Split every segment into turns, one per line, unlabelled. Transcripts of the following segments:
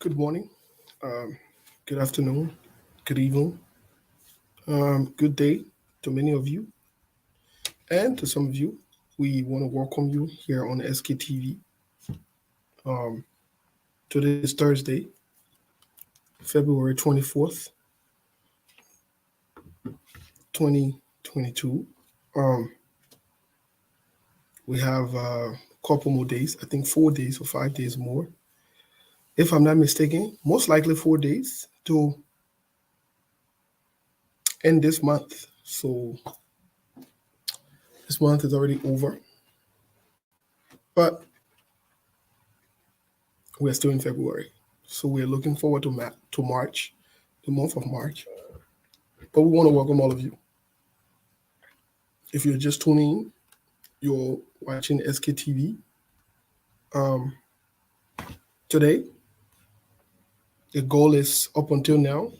Good morning, um, good afternoon, good evening, good day to many of you, and to some of you. We want to welcome you here on SKTV. Um, Today is Thursday, February 24th, 2022. Um, we have a couple more days, I think 4 days or 5 days more. If I'm not mistaken, most likely 4 days to end this month. So this month is already over, but we're still in February. So we're looking forward to March, the month of March. But we want to welcome all of you. If you're just tuning in, you're watching SKTV. Um, Today, the goal is up until now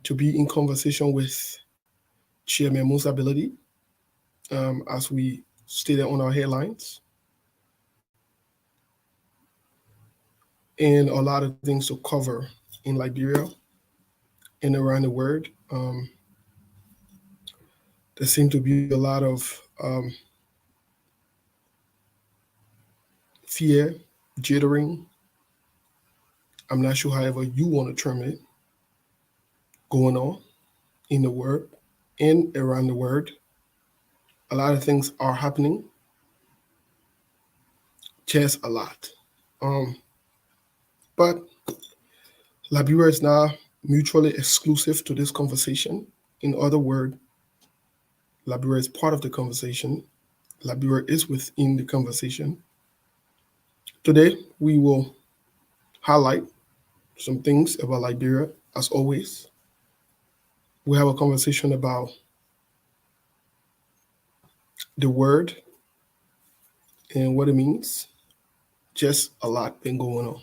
to be in conversation with Chairman Musa Ability, as we stated on our headlines, and a lot of things to cover in Liberia and around the world. There seem to be a lot of fear, jittering. I'm not sure, however, you want to term it, going on in the world and around the world. A lot of things are happening, just a lot. Um, but Liberia is now mutually exclusive to this conversation. In other words, Liberia is part of the conversation. Liberia is within the conversation. Today, we will highlight some things about Liberia. As always, we have a conversation about the word and what it means. Just a lot been going on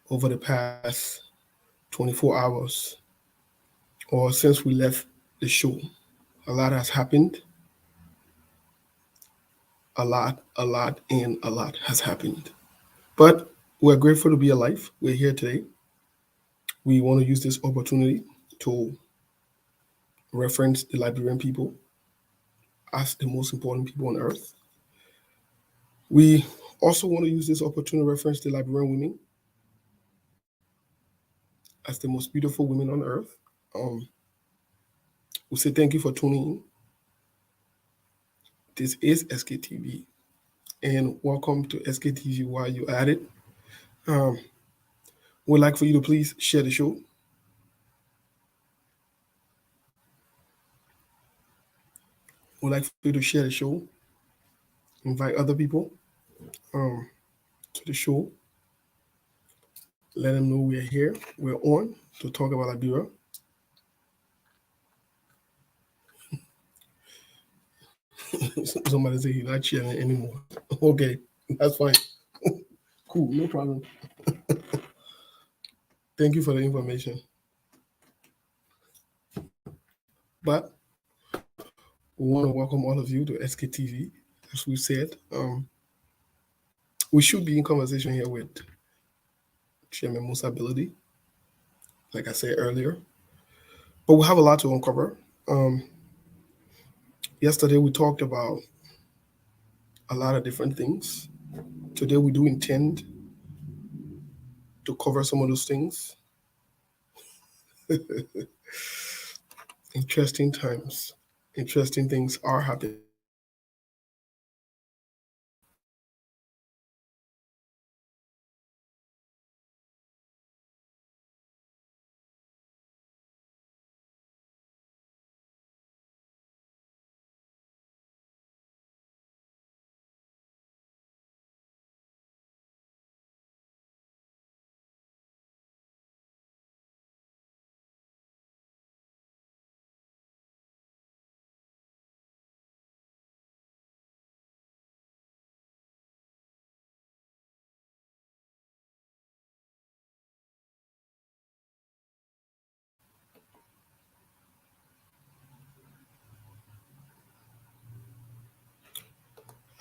over the past 24 hours or since we left the show. A lot has happened. And a lot has happened. But we're grateful to be alive. We're here today. We want to use this opportunity to reference the Liberian people as the most important people on earth. We also want to use this opportunity to reference the Liberian women as the most beautiful women on earth. Um, we say thank you for tuning in. This is SKTV, and welcome to SKTV while you're at it. Um, we'd like for you to please share the show. We'd like for you to share the show, invite other people to the show, let them know we're here, we're on to talk about Liberia. Somebody say he's not sharing anymore. Okay, that's fine. Cool, no problem. Thank you for the information. But we want to welcome all of you to SKTV. As we said, we should be in conversation here with Chairman Musa Ability, like I said earlier. But we have a lot to uncover. Yesterday we talked about a lot of different things. Today we do intend to cover some of those things. Interesting times. Interesting things are happening.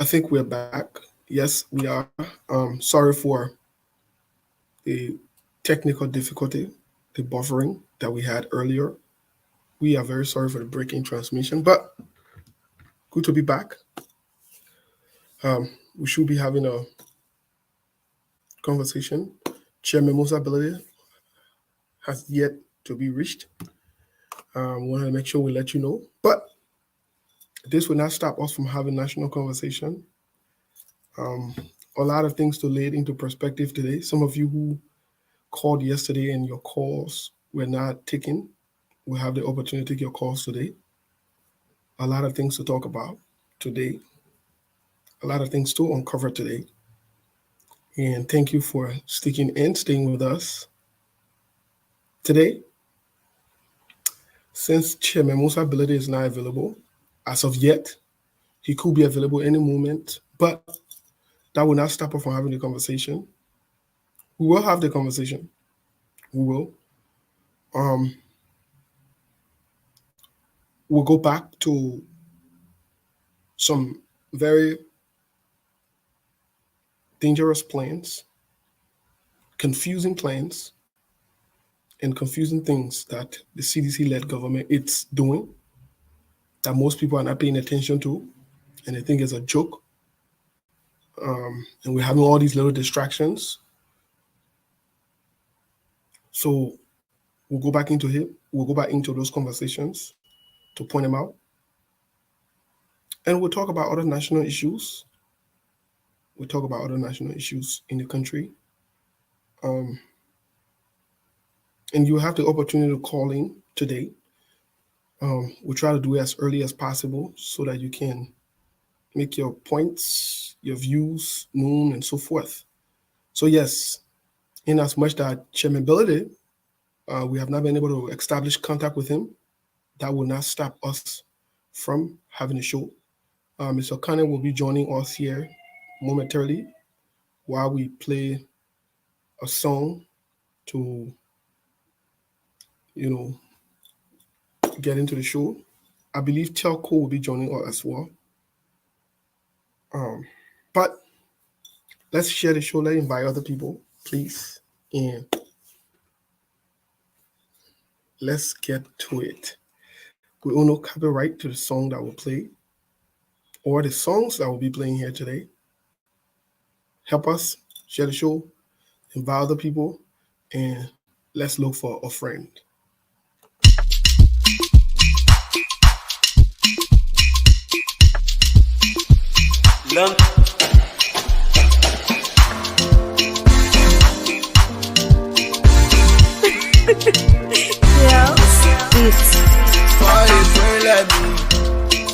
I think we're back. Yes, we are. Sorry for the technical difficulty, the buffering that we had earlier. We are very sorry for the breaking transmission, but good to be back. We should be having a conversation. Chairman Musa ability has yet to be reached. We want to make sure we let you know, but this will not stop us from having national conversation. A lot of things to lay it into perspective today. Some of you who called yesterday and your calls were not taken will have the opportunity to take your calls today. A lot of things to talk about today. A lot of things to uncover today. And thank you for sticking in, staying with us. Today, since Chairman Musa ability is not available, as of yet, he could be available any moment, but that will not stop us from having the conversation. We will have the conversation. We will. We'll go back to some very dangerous plans, confusing plans, and confusing things that the CDC-led government is doing that most people are not paying attention to, and they think it's a joke. And we're having all these little distractions. So we'll go back into it. We'll go back into those conversations to point them out. And we'll talk about other national issues. We'll talk about other national issues in the country. And you have the opportunity to call in today. We'll try to do it as early as possible so that you can make your points, your views known, and so forth. So yes, in as much that Chairman Ability, we have not been able to establish contact with him, that will not stop us from having a show. Mr. Connor will be joining us here momentarily while we play a song to, get into the show. I believe Telco will be joining us as well. But let's share the show. Let's invite other people, please. And let's get to it. We own no copyright to the song that will play or the songs that will be playing here today. Help us share the show, invite other people, and let's look for a friend.
Love.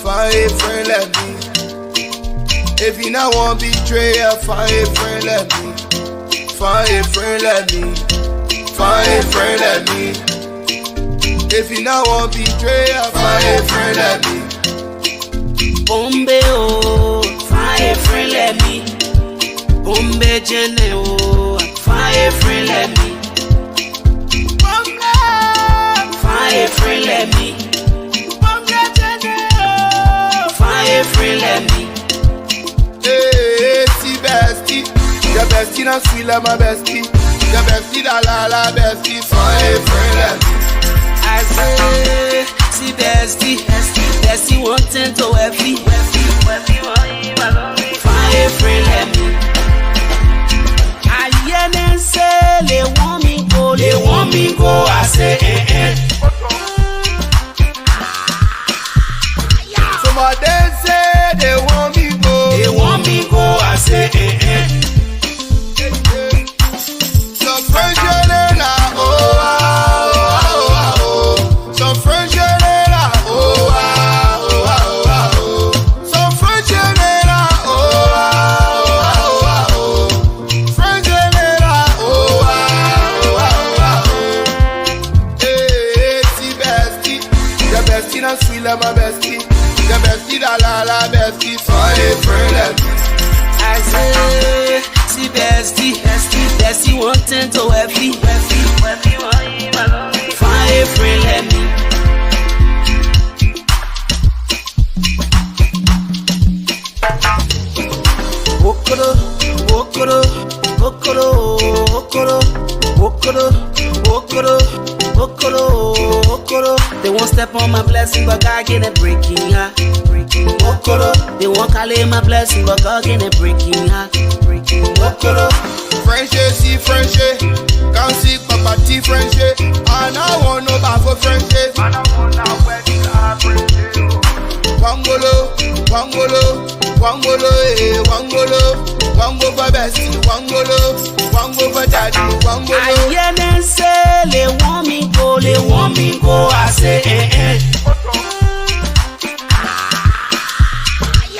Find a friend like me. If you not want betrayer, find a friend like me. Find a friend like me. Find a friend like me. If you not want betrayer, find a friend like me. Bombe oh, find a friend like me. Bombe jene oh, find a friend like me. Bombe, find a friend like me. A friend like me. Hey, see bestie, your bestie not sweet like my bestie. Your bestie la bestie. Find a friend like me. I say, see bestie wanting to wealthy. Find a friend like me. I hear them say they want me go. I say But they say they want me go. I say Some French Some French Some French Hey, see bestie, your bestie not sweet like my bestie. The bestie la bestie, find a friend like me. I say, see bestie wanting to wealthy. Find a friend like me. Okoro, okoro, okoro, okoro.
Okoro, okoro, okoro, okoro. They won't step on my blessing, but God get it breaking, yeah. Okoro, they won't call it my blessing, but God get it breaking, yeah. Okoro.
French, see French, can't see Papa T French, and I want no back for French. And I want now where the car French. Wangolo, wangolo, wangolo, wango for bestie, wango for daddy, wangolo.
I hear them say they want me go, I say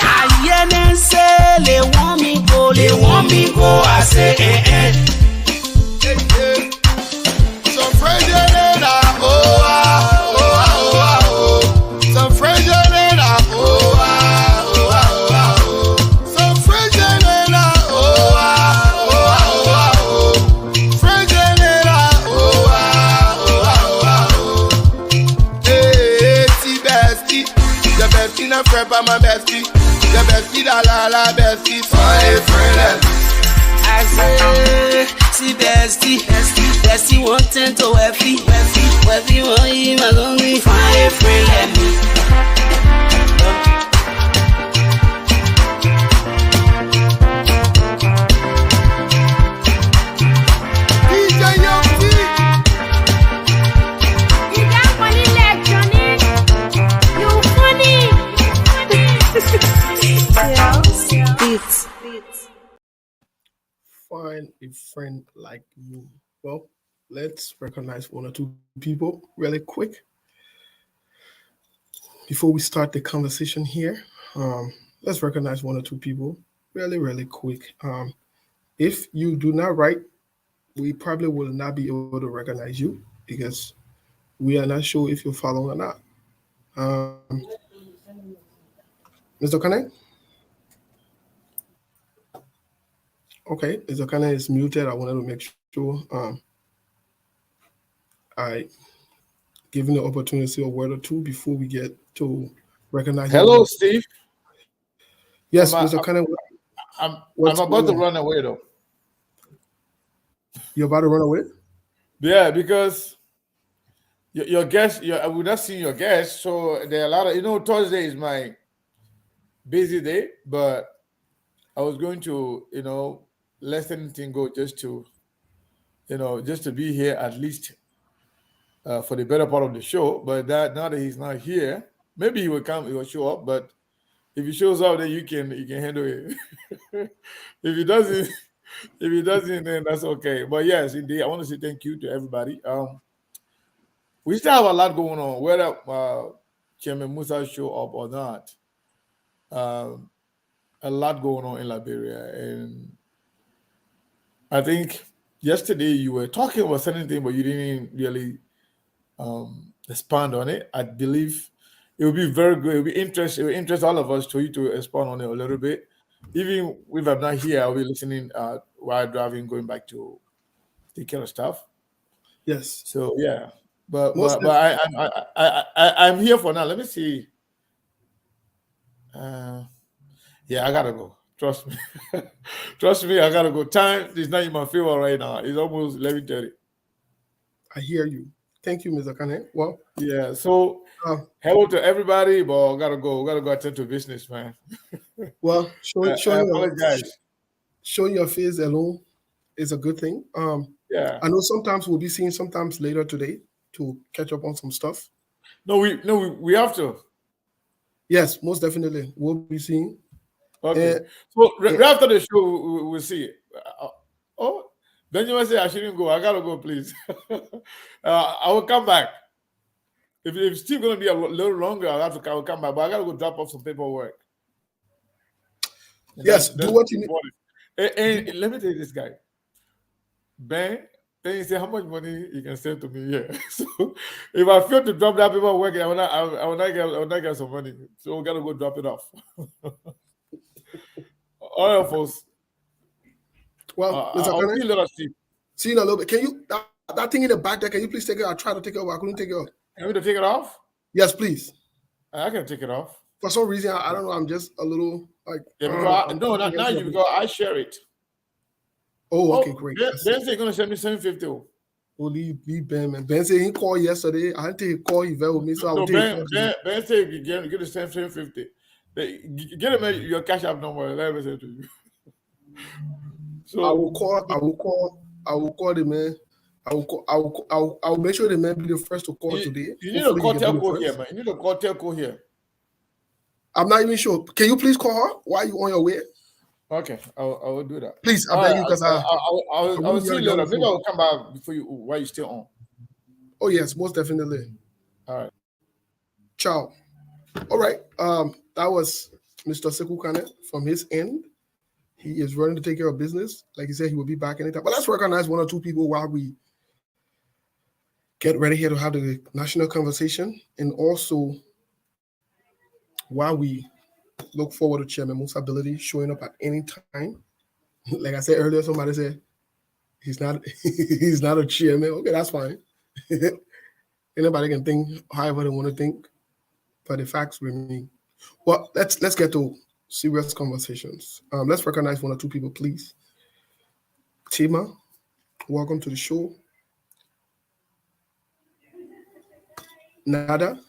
I hear them say they want me go, I say
Some French some French some French bestie, na friend by my bestie. The bestie, la bestie, fine friend.
I say, see bestie want ten to wefty want him as only fine friend let me.
Find a friend like me. Well, let's recognize one or two people really quick before we start the conversation here. Let's recognize one or two people really quick. If you do not write, we probably will not be able to recognize you because we are not sure if you're following or not. Mr. Kane? Okay, Mr. Kane is muted. I wanted to make sure I give him the opportunity to say a word or two before we get to recognize you.
Hello, Steve.
Yes, Mr. Kane.
I'm about to run away though.
You're about to run away?
Yeah, because your guest, we're not seeing your guest, so there are a lot of Thursday is my busy day, but I was going to let anything go just to be here at least for the better part of the show. But now that he's not here, maybe he will come, he will show up. But if he shows up, then you can handle it. if he doesn't, then that's okay. But yes, indeed, I want to say thank you to everybody. We still have a lot going on, whether Chairman Musa show up or not. A lot going on in Liberia, and I think yesterday you were talking about certain thing, but you didn't really expand on it. I believe it would be very good. It would interest all of us to you to expand on it a little bit. Even if I'm not here, I'll be listening while driving, going back to take care of stuff.
Yes.
So yeah, but I'm here for now. Let me see. Yeah, I gotta go. Trust me. Trust me, I gotta go. Time is not in my favor right now. It's almost 11:30.
I hear you. Thank you, Mr. Kane. Well,
yeah. So hello to everybody, but I gotta go. Gotta go attend to business, man.
Well,
I apologize.
Showing your face alone is a good thing.
Yeah.
I know sometimes we'll be seeing sometimes later today to catch up on some stuff.
No, we have to.
Yes, most definitely. We'll be seeing.
Okay. So right after the show, we'll see. Then you must say I shouldn't go. I gotta go, please. I will come back. If it's still gonna be a little longer, I will come back. But I gotta go drop off some paperwork.
Yes, do what you need.
And let me tell you this guy, Ben. Then you say how much money you can send to me here. So if I fail to drop that paperwork, I will not get some money. So we gotta go drop it off. All right, folks.
Well,
I'll see you later, Steve.
See you in a little bit. Can you that thing in the back there? Can you please take it? I tried to take it off. I couldn't take it off.
Can we take it off?
Yes, please.
I can take it off.
For some reason, I don't know. I'm just a little like.
Yeah, because now you because I share it.
Oh, okay,
Oh,
great.
Ben,
I see.
Ben said gonna send me 750. Oh.
We'll leave Ben, man. Ben said he called yesterday. I didn't take a call. He with me, so I will
No,
take a call today.
Ben said get the same 750. Get him your cash app number. Let me send to you.
I
So
will call. I will call. I will call the man. I will call. I will make sure the man be the first to call
you,
today.
you need a
Hopefully, he
call
can be the
telco here,
first.
man. You need a call telco here.
I'm not even sure. Can you please call her while you on your way?
Okay, I will do that.
Please, I
All right,
beg you, because I
I will
wouldn't be
see
able
you
to get on
later.
the
Maybe
phone.
I will come back before you while you still on.
Oh yes, most definitely.
All right.
Ciao. All right. That was Mr. Sekukane from his end. He is running to take care of business. Like he said, he will be back anytime. But let's recognize one or two people while we get ready here to have the national conversation, and also while we look forward to Chairman Musa ability showing up at any time. Like I said earlier, somebody said he's not he's not a chairman. Okay, that's fine. Anybody can think however they want to think, but the facts remain. Well, let's get to serious conversations. Let's recognize one or two people, please. Tima, welcome to the show. Nada,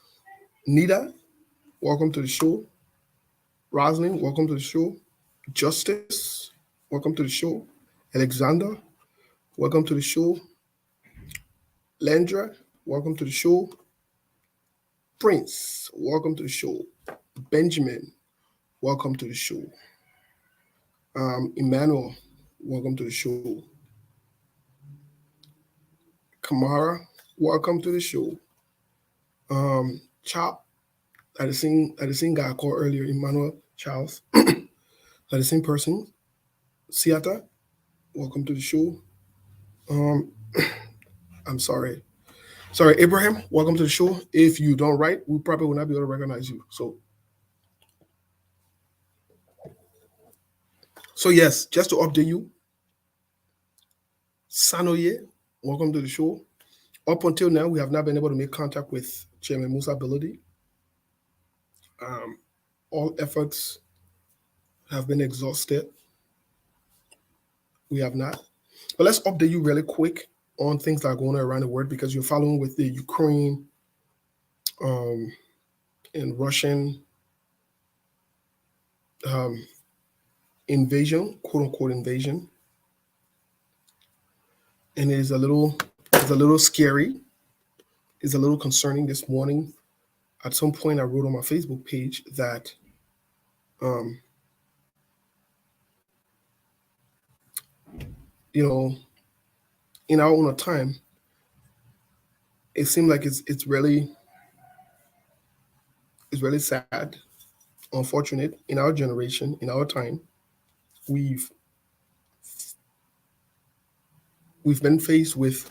Nida, welcome to the show. Roslyn, welcome to the show. Justice, welcome to the show. Alexander, welcome to the show. Landra, welcome to the show. Prince, welcome to the show. Benjamin, welcome to the show. Emmanuel, welcome to the show. Kamara, welcome to the show. Chop, that the same guy I called earlier, Emmanuel Charles, that the same person. Siata, welcome to the show. Um, I'm sorry. Sorry, Abraham, welcome to the show. If you don't write, we probably will not be able to recognize you. So yes, just to update you, Sanoye, welcome to the show. Up until now, we have not been able to make contact with Chairman Musa Ability. Um, all efforts have been exhausted. We have not. But let's update you really quick on things that are going on around the world, because you're following with the Ukraine um, and Russian um, invasion, quote unquote invasion, and it's a little scary. It's a little concerning. This morning, at some point, I wrote on my Facebook page that um, you know, in our own time, it seemed like it's really sad, unfortunate. In our generation, in our time, we've we've been faced with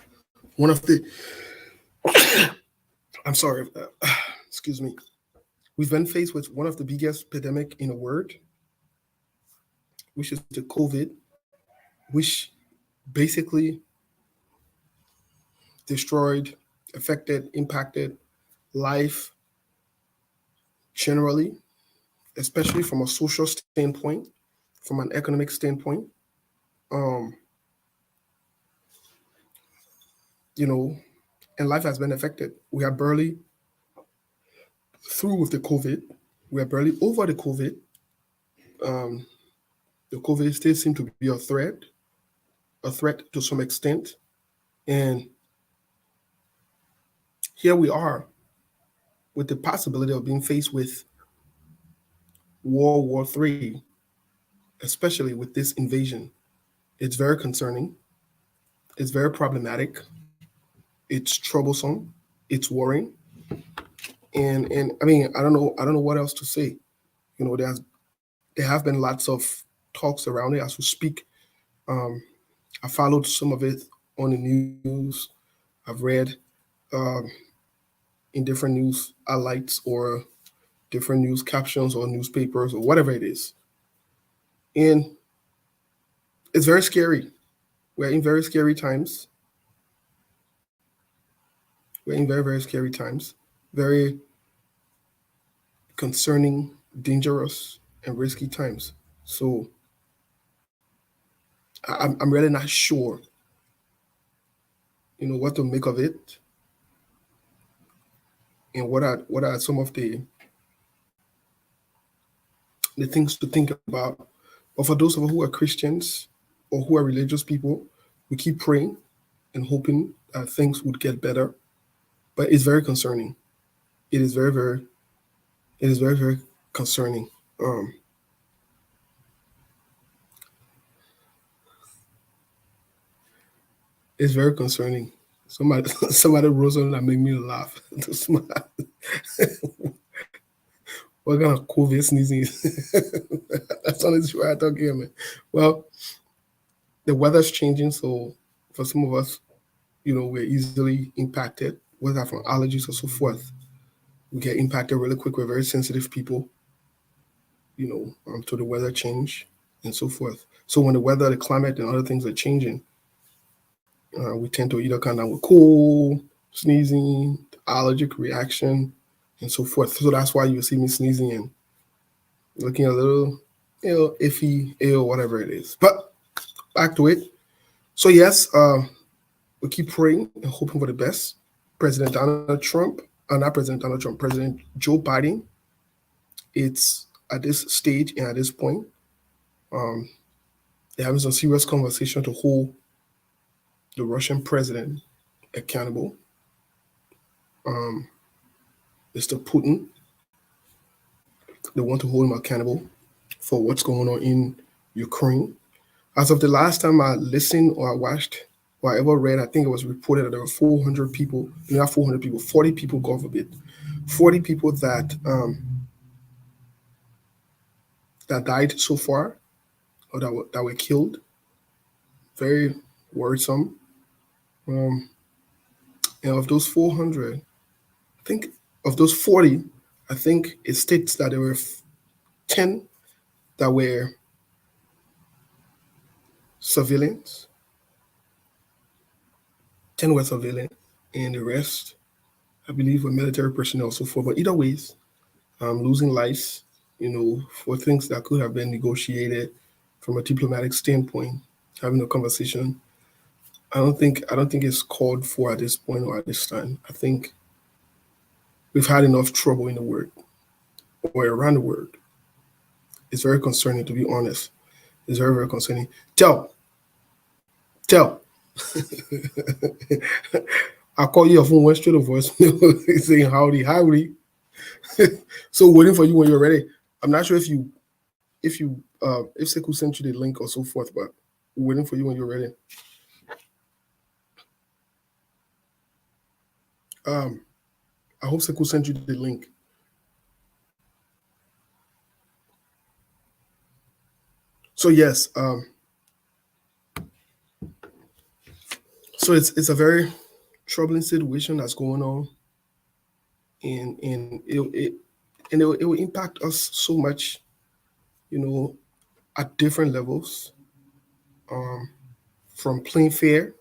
one of the I'm sorry, excuse me. We've been faced with one of the biggest pandemic in the world, which is the COVID, which basically destroyed, affected, impacted life generally, especially from a social standpoint, from an economic standpoint. Um, you know, and life has been affected. We are barely through with the COVID. We are barely over the COVID. Um, the COVID still seems to be a threat to some extent. And here we are with the possibility of being faced with World War III, especially with this invasion. It's very concerning. It's very problematic. It's troublesome. It's worrying. And I mean, I don't know what else to say. There have been lots of talks around it as we speak. Um, I followed some of it on the news. I've read um, in different news outlets or different news captions or newspapers or whatever it is. And it's very scary. We're in very scary times. We're in very, very scary times. Very concerning, dangerous, and risky times. So I'm really not sure, what to make of it, and what are some of the things to think about. But for those of us who are Christians or who are religious people, we keep praying and hoping that things would get better. But it's very concerning. It is very, very, it is very, very concerning. Um, it's very concerning. Somebody, somebody wrote something that made me laugh. What kind of COVID sneezing is? That's honestly what I thought here, man. Well, the weather's changing, so for some of us, we're easily impacted, whether from allergies or so forth. We get impacted really quick. We're very sensitive people, to the weather change and so forth. So when the weather, the climate, and other things are changing, we tend to either come down with cold, sneezing, allergic reaction, and so forth. So that's why you see me sneezing and looking a little, iffy, ill, whatever it is. But back to it. So yes, we keep praying and hoping for the best. President Donald Trump, not President Donald Trump, President Joe Biden. It's at this stage and at this point, um, they're having some serious conversation to hold the Russian president accountable. Um, Mr. Putin, they want to hold him accountable for what's going on in Ukraine. As of the last time I listened or I watched or I ever read, I think it was reported that there were 400 people, not 400 people, 40 people, God forbid, 40 people that died so far or that were killed. Very worrisome. Um, and of those 400, I think of those 40, I think it states that there were 10 that were civilians, 10 were civilian, and the rest, I believe, were military personnel, so forth. But either ways, losing lives, for things that could have been negotiated from a diplomatic standpoint, having a conversation. I don't think it's called for at this point or at this time. I think we've had enough trouble in the world or around the world. It's very concerning, to be honest. It's very, very concerning. Tell. I call you a phone, went straight to voicemail saying howdy. So waiting for you when you're ready. I'm not sure if Seku sent you the link or so forth, but waiting for you when you're ready. Um, I hope Seku sent you the link. So yes, so it's a very troubling situation that's going on, and it will impact us so much, you know, at different levels, um, from plane fare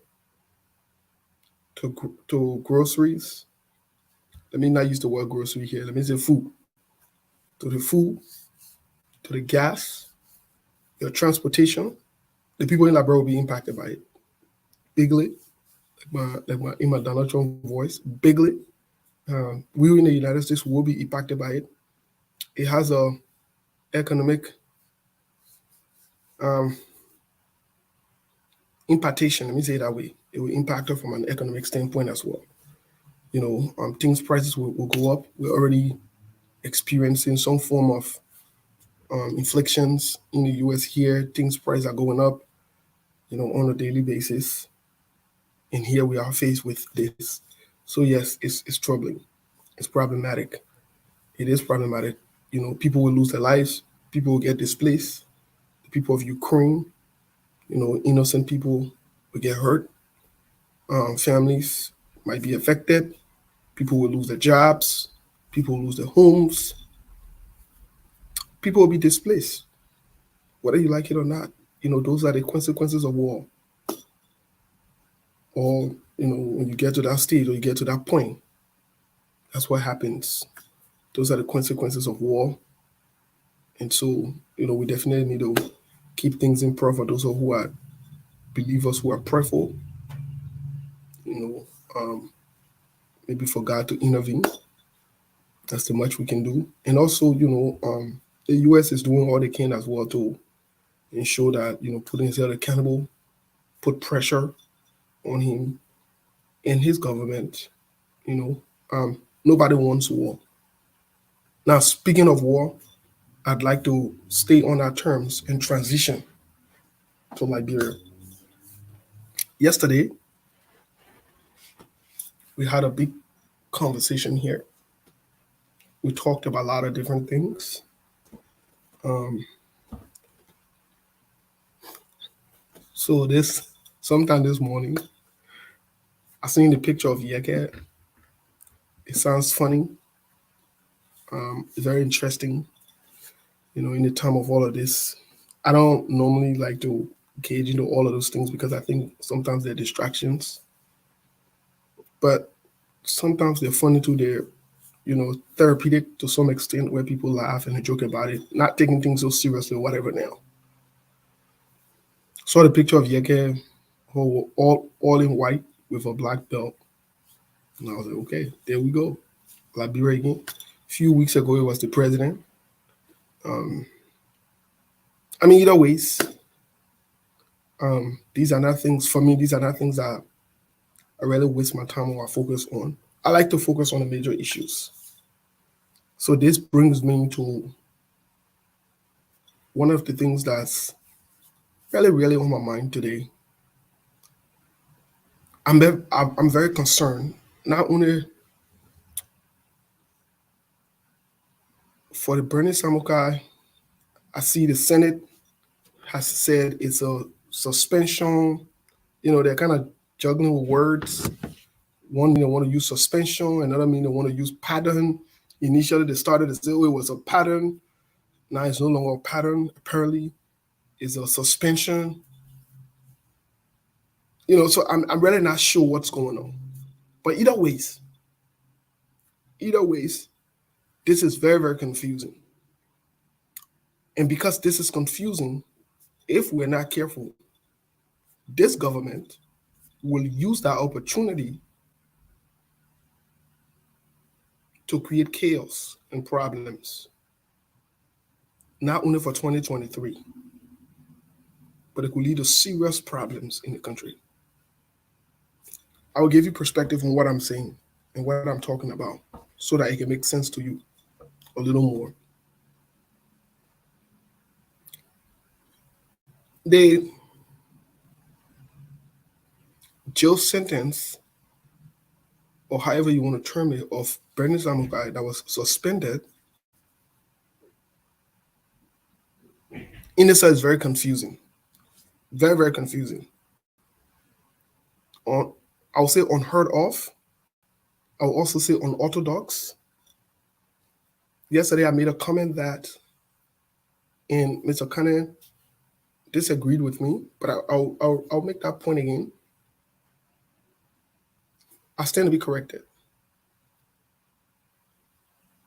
to groceries. Let me not use the word grocery here. Let me say food. To the food, to the gas, your transportation. The people in Labrador will be impacted by it. Bigly, in my Donald Trump voice, bigly. We in the United States will be impacted by it. It has a economic um, impactation. Let me say it that way. It will impact us from an economic standpoint as well. Things prices will go up. We're already experiencing some form of inflections in the U.S. here. Things prices are going up, on a daily basis. And here we are faced with this. So yes, it's troubling. It's problematic. It is problematic. People will lose their lives. People will get displaced. The people of Ukraine, innocent people will get hurt. Families might be affected. People will lose their jobs. People will lose their homes. People will be displaced, whether you like it or not. Those are the consequences of war. Or, when you get to that stage or you get to that point, that's what happens. Those are the consequences of war. And so, we definitely need to keep things in prayer for those who are believers who are prayerful, you know, maybe for God to intervene. That's the much we can do. And also, the US is doing all they can as well to ensure that, putting his head accountable, put pressure on him and his government. You know, nobody wants war. Now, speaking of war, I'd like to stay on our terms and transition to Liberia. Yesterday, we had a big conversation here. We talked about a lot of different things. Um, so sometime this morning, I seen the picture of Yeke. It sounds funny. It's very interesting. In the time of all of this, I don't normally like to gauge into all of those things because I think sometimes they're distractions, but sometimes they're funny too. They're therapeutic to some extent where people laugh and they joke about it, not taking things so seriously or whatever now. Saw the picture of Yeke, all in white with a black belt. And I was like, okay, there we go. Liberia again. A few weeks ago, it was the president. Um, either ways, these are not things, for me, these are not things that I really waste my time or I focus on. I like to focus on the major issues. So this brings me to one of the things that's really, really on my mind today. I'm very concerned, not only for the Bernie Samukai. I see the Senate has said it's a suspension. They're kind of juggling with words. One mean they want to use suspension, another mean they want to use pattern. Initially, they started to say, oh, it was a pattern. Now it's no longer a pattern. Apparently, it's a suspension. So I'm really not sure what's going on. But either ways, this is very, very confusing. And because this is confusing, if we're not careful, this government will use that opportunity to create chaos and problems, not only for 2023, but it could lead to serious problems in the country. I will give you perspective on what I'm saying and what I'm talking about so that it can make sense to you a little more. The jail sentence, or however you want to term it, of Bernie Samukai that was suspended, in itself is very confusing. Very, very confusing. I'll say unheard of. I'll also say unorthodox. Yesterday, I made a comment that, and Mr. Cannon disagreed with me, but I'll make that point again. I stand to be corrected.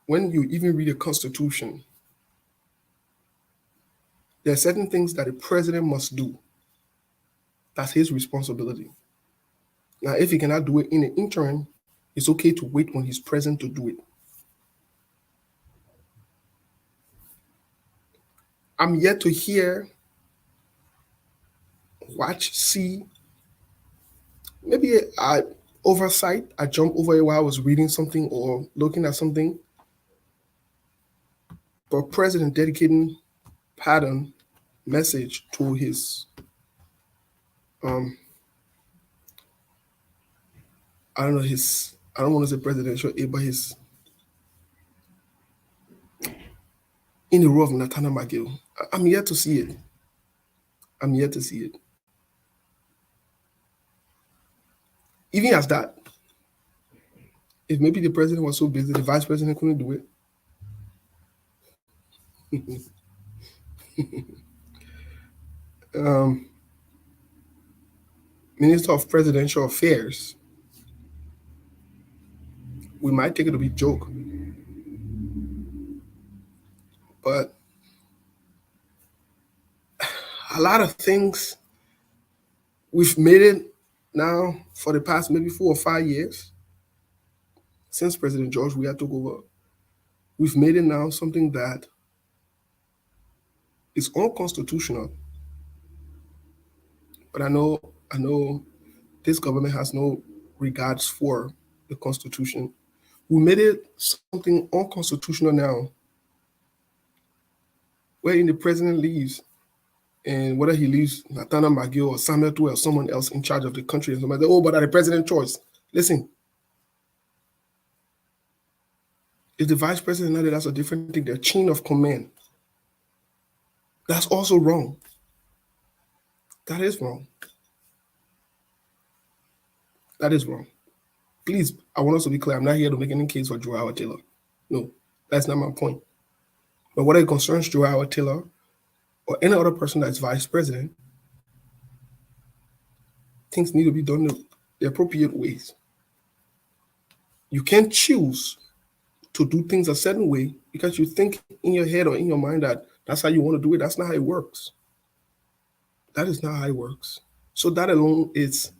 When you even read the Constitution, there are certain things that the president must do. That's his responsibility. Now, if he cannot do it in the interim, it's okay to wait when he's present to do it. I'm yet to hear, watch, see. Maybe I oversight. I jump over it while I was reading something or looking at something. But president dedicating pattern message to his I don't want to say presidential aide, but his in the role of Nathaniel McGill. I'm yet to see it. I'm yet to see it. Even as that, if maybe the president was so busy, the vice president couldn't do it. um, Minister of Presidential Affairs, we might take it to be a joke, but a lot of things We've made it now for the past maybe 4 or 5 years since President George Weah took over. We've made it now something that is unconstitutional. But I know this government has no regards for the Constitution. We made it something unconstitutional now, wherein the president leaves, and whether he leaves Nathaniel McGill or Samuel Tuer or someone else in charge of the country, and somebody, oh, but at the president's choice. Listen, if the vice president not there, that's a different thing. Their chain of command. That's also wrong. That is wrong. That is wrong. Please, I want us to be clear. I'm not here to make any case for Joe Howard Taylor. No, that's not my point. But what it concerns Joe Howard Taylor or any other person that's vice president, things need to be done the appropriate ways. You can't choose to do things a certain way because you think in your head or in your mind that that's how you want to do it. That's not how it works. That is not how it works. So that alone is,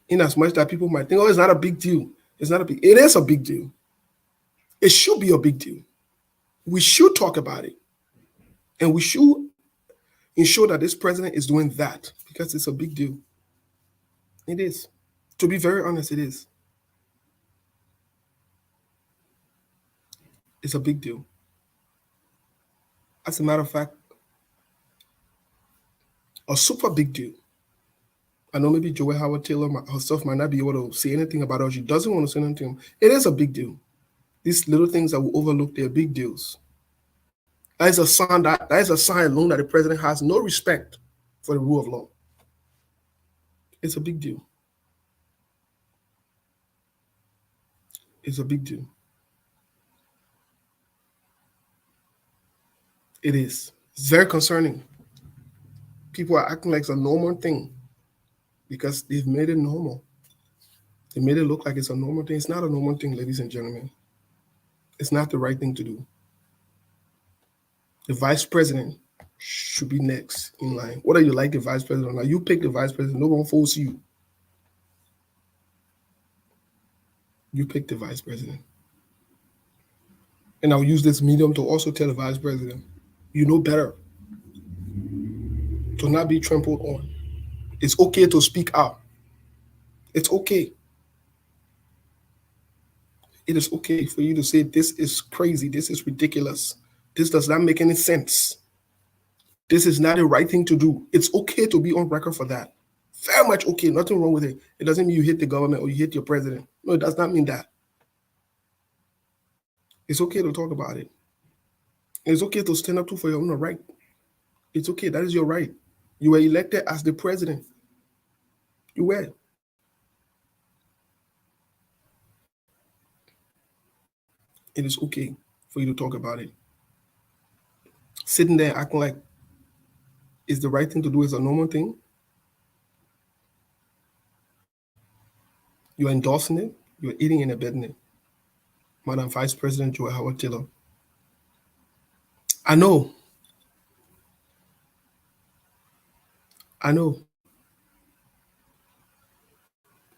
in as much that people might think, oh, it's not a big deal. It's not a big. It is a big deal. It should be a big deal. We should talk about it, and we should ensure that this president is doing that because it's a big deal. It is. To be very honest, it is. It's a big deal. As a matter of fact, a super big deal. I know maybe Joelle Howard Taylor herself might not be able to say anything about it, or she doesn't want to say anything. It is a big deal. These little things that we overlook, they're big deals. That is a sign alone that the president has no respect for the rule of law. It's a big deal. It's a big deal. It is. It's very concerning. People are acting like it's a normal thing because they've made it normal. They made it look like it's a normal thing. It's not a normal thing, ladies and gentlemen. It's not the right thing to do. The vice president should be next in line. Whether you like the vice president or not, you pick the vice president. No one force you. You pick the vice president. And I'll use this medium to also tell the vice president, you know better to not be trampled on. It's okay to speak out. It's okay. It is okay for you to say, this is crazy. This is ridiculous. This does not make any sense. This is not the right thing to do. It's okay to be on record for that. Very much okay. Nothing wrong with it. It doesn't mean you hate the government or you hate your president. No, it does not mean that. It's okay to talk about it. It's okay to stand up for your own right. It's okay. That is your right. You were elected as the president. You were. It is okay for you to talk about it. Sitting there acting like it's the right thing to do is a normal thing. You're endorsing it. You're eating and abetting it. Madam Vice President Joelle Howard Taylor. I know.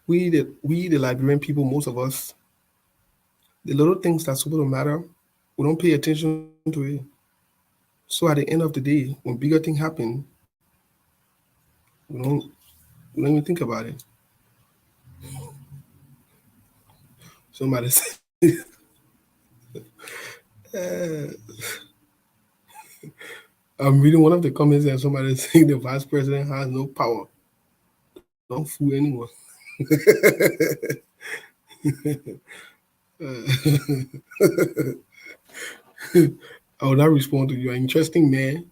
We, the Liberian people, most of us, the little things that's supposed to matter, we don't pay attention to it. So at the end of the day, when bigger things happen, we don't even think about it. Somebody said, I'm reading one of the comments and somebody saying the vice president has no power. Don't fool anyone. I will not respond to you. An interesting man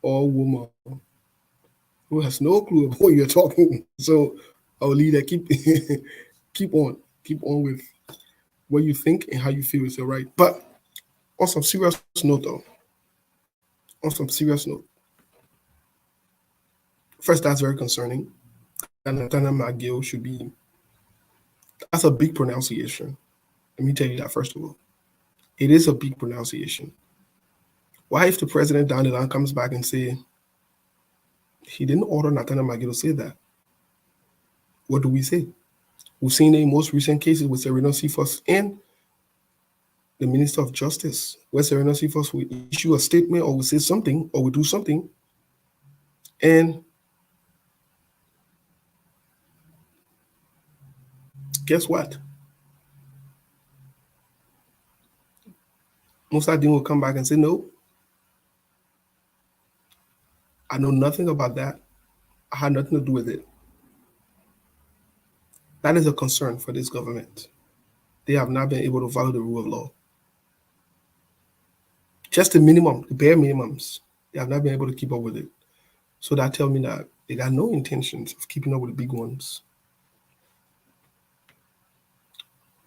or woman who has no clue about what you're talking. So I will leave that. Keep on with what you think and how you feel is all right. But on some serious note, though, first, that's very concerning. And Nathaniel McGill should be. That's a big pronunciation. Let me tell you that first of all. It is a big pronunciation. Why if the president down the line comes back and say, He didn't order Nathaniel Maggie to say that. What do we say? We've seen the most recent cases with Serena Cephas and the Minister of Justice, where Serena Cephas will issue a statement or will say something or will do something, and guess what? Musa will come back and say, no, I know nothing about that. I had nothing to do with it. That is a concern for this government. They have not been able to follow the rule of law. Just the minimum, the bare minimums, they have not been able to keep up with it. So that tells me that they got no intentions of keeping up with the big ones.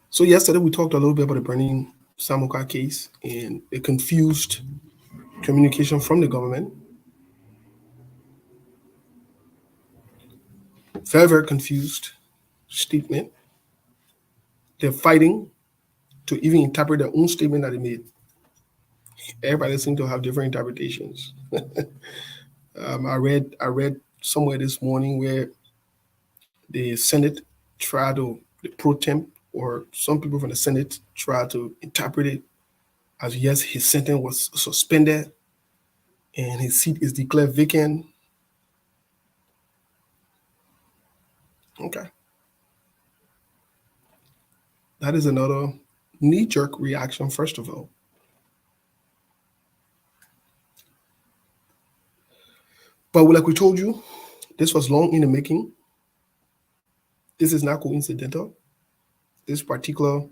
So yesterday we talked a little bit about the burning Samoka case and the confused communication from the government. Very, very confused statement. They're fighting to even interpret their own statement that they made. Everybody seems to have different interpretations. I read somewhere this morning where the Senate tried to, the pro temp, or some people from the Senate tried to interpret it as yes, his sentence was suspended and his seat is declared vacant. Okay. That is another knee-jerk reaction, first of all. But like we told you, this was long in the making. This is not coincidental. This particular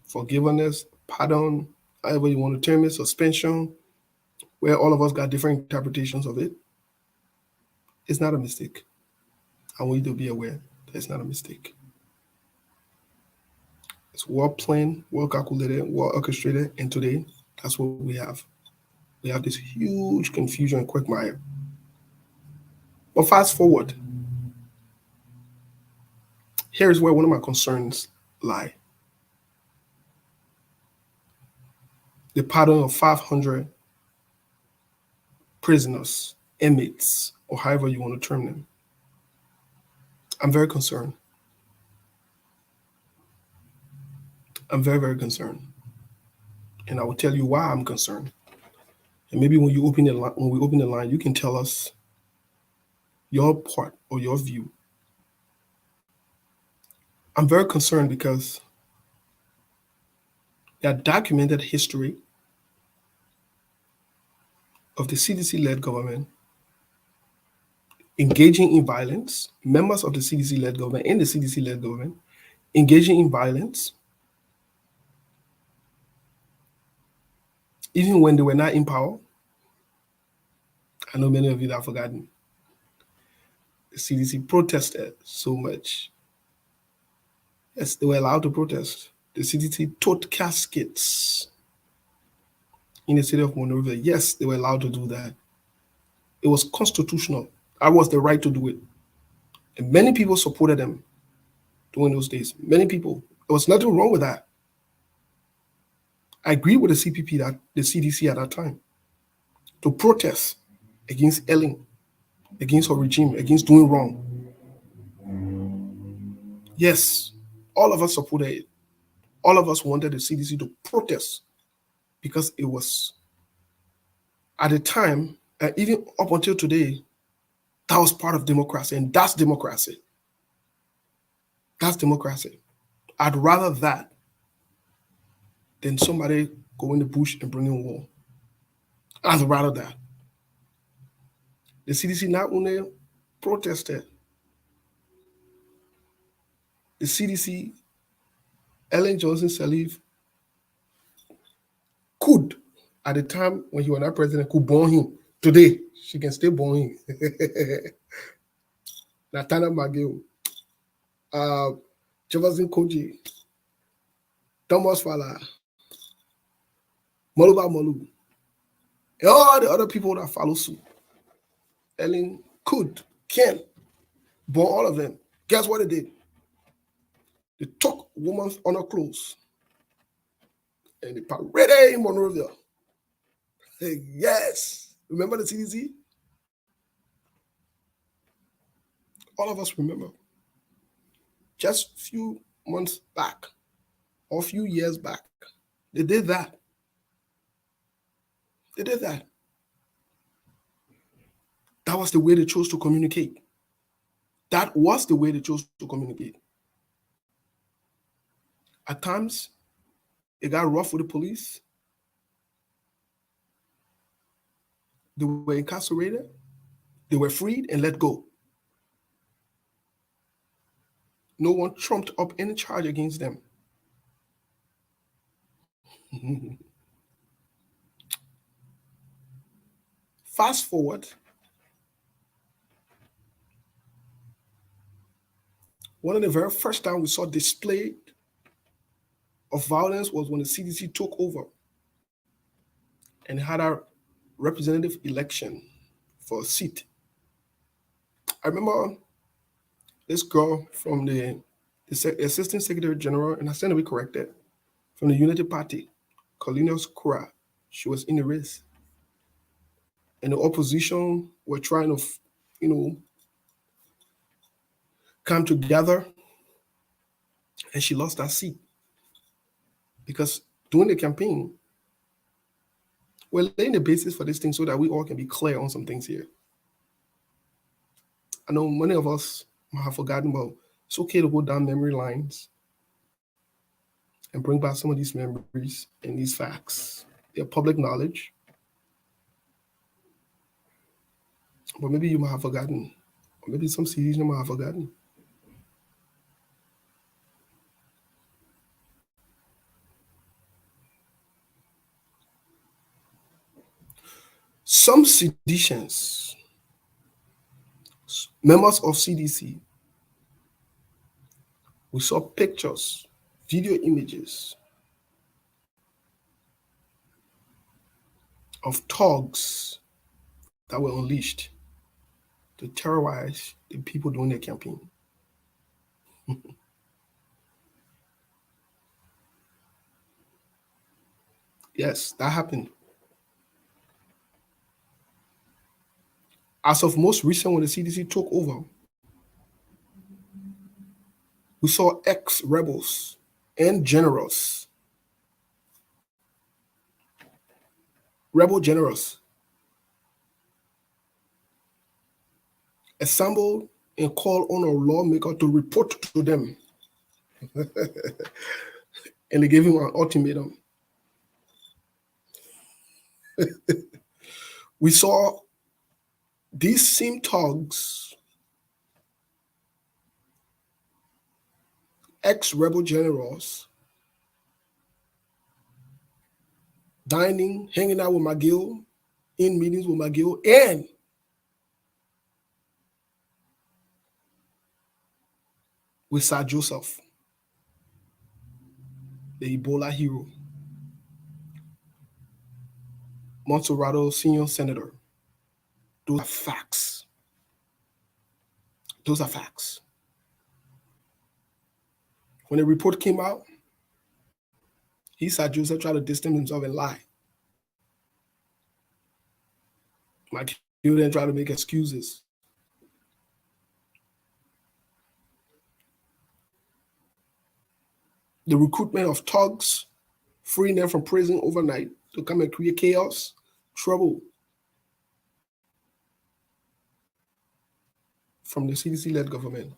forgiveness, pardon, however you want to term it, suspension, where all of us got different interpretations of it, it's not a mistake. I want you to be aware that it's not a mistake. It's well planned, well calculated, well orchestrated, and today, that's what we have. We have this huge confusion and quagmire. But fast forward. Here's where one of my concerns lie. The pardon of 500 prisoners, inmates, or however you want to term them. I'm very concerned. I'm very, very concerned. And I will tell you why I'm concerned. And maybe when we open the line, you can tell us your part or your view. I'm very concerned because there are documented history of the CDC-led government engaging in violence, members of the CDC-led government and the CDC-led government engaging in violence, even when they were not in power. I know many of you that have forgotten. The CDC protested so much. Yes, they were allowed to protest. The CDC towed caskets in the city of Monrovia. Yes, they were allowed to do that. It was constitutional. That was the right to do it. And many people supported them during those days. Many people. There was nothing wrong with that. I agree with the CPP, that the CDC at that time, to protest against Ellen, against her regime, against doing wrong. Yes, all of us supported it. All of us wanted the CDC to protest because it was, at the time, even up until today, that was part of democracy, and that's democracy. That's democracy. I'd rather that than somebody go in the bush and bring in war. I'd rather that. The CDC not only protested, the CDC, Ellen Johnson Sirleaf, could, at the time when he was not president, could burn him. Today, she can still burn him. Nathaniel Maggie, Jefferson Koji, Thomas Fala, Moluba Molu, and all the other people that follow suit. Ellen could, can, burn all of them. Guess what they did? They took women's honor clothes and they paraded in Monrovia. Hey, yes. Remember the CDC? All of us remember just a few months back or a few years back, they did that. They did that. That was the way they chose to communicate. That was the way they chose to communicate. At times, it got rough with the police. They were incarcerated. They were freed and let go. No one trumped up any charge against them. Fast forward, one of the very first time we saw display of violence was when the CDC took over and had a representative election for a seat. I remember this girl from the Assistant Secretary General, and I stand to be corrected, from the Unity Party, Cornelius Kura. She was in the race. And the opposition were trying to, come together, and she lost that seat. Because during the campaign, we're laying the basis for this thing so that we all can be clear on some things here. I know many of us have forgotten, but it's okay to go down memory lines and bring back some of these memories and these facts. They're public knowledge, but maybe you might have forgotten, or maybe some CDs you might have forgotten. Some seditious members of CDC, we saw pictures, video images of thugs that were unleashed to terrorize the people during their campaign. Yes, that happened. As of most recent, when the CDC took over, we saw ex-rebels and generals, rebel generals, assembled and called on a lawmaker to report to them. And they gave him an ultimatum. We saw these same thugs, ex-rebel generals, dining, hanging out with McGill, in meetings with McGill, and with Sir Joseph, the Ebola hero, Monserrato senior senator. Those are facts. Those are facts. When the report came out, he said Joseph tried to distance himself and lie. Like he then tried to make excuses. The recruitment of thugs, freeing them from prison overnight to come and create chaos, trouble from the CDC-led government.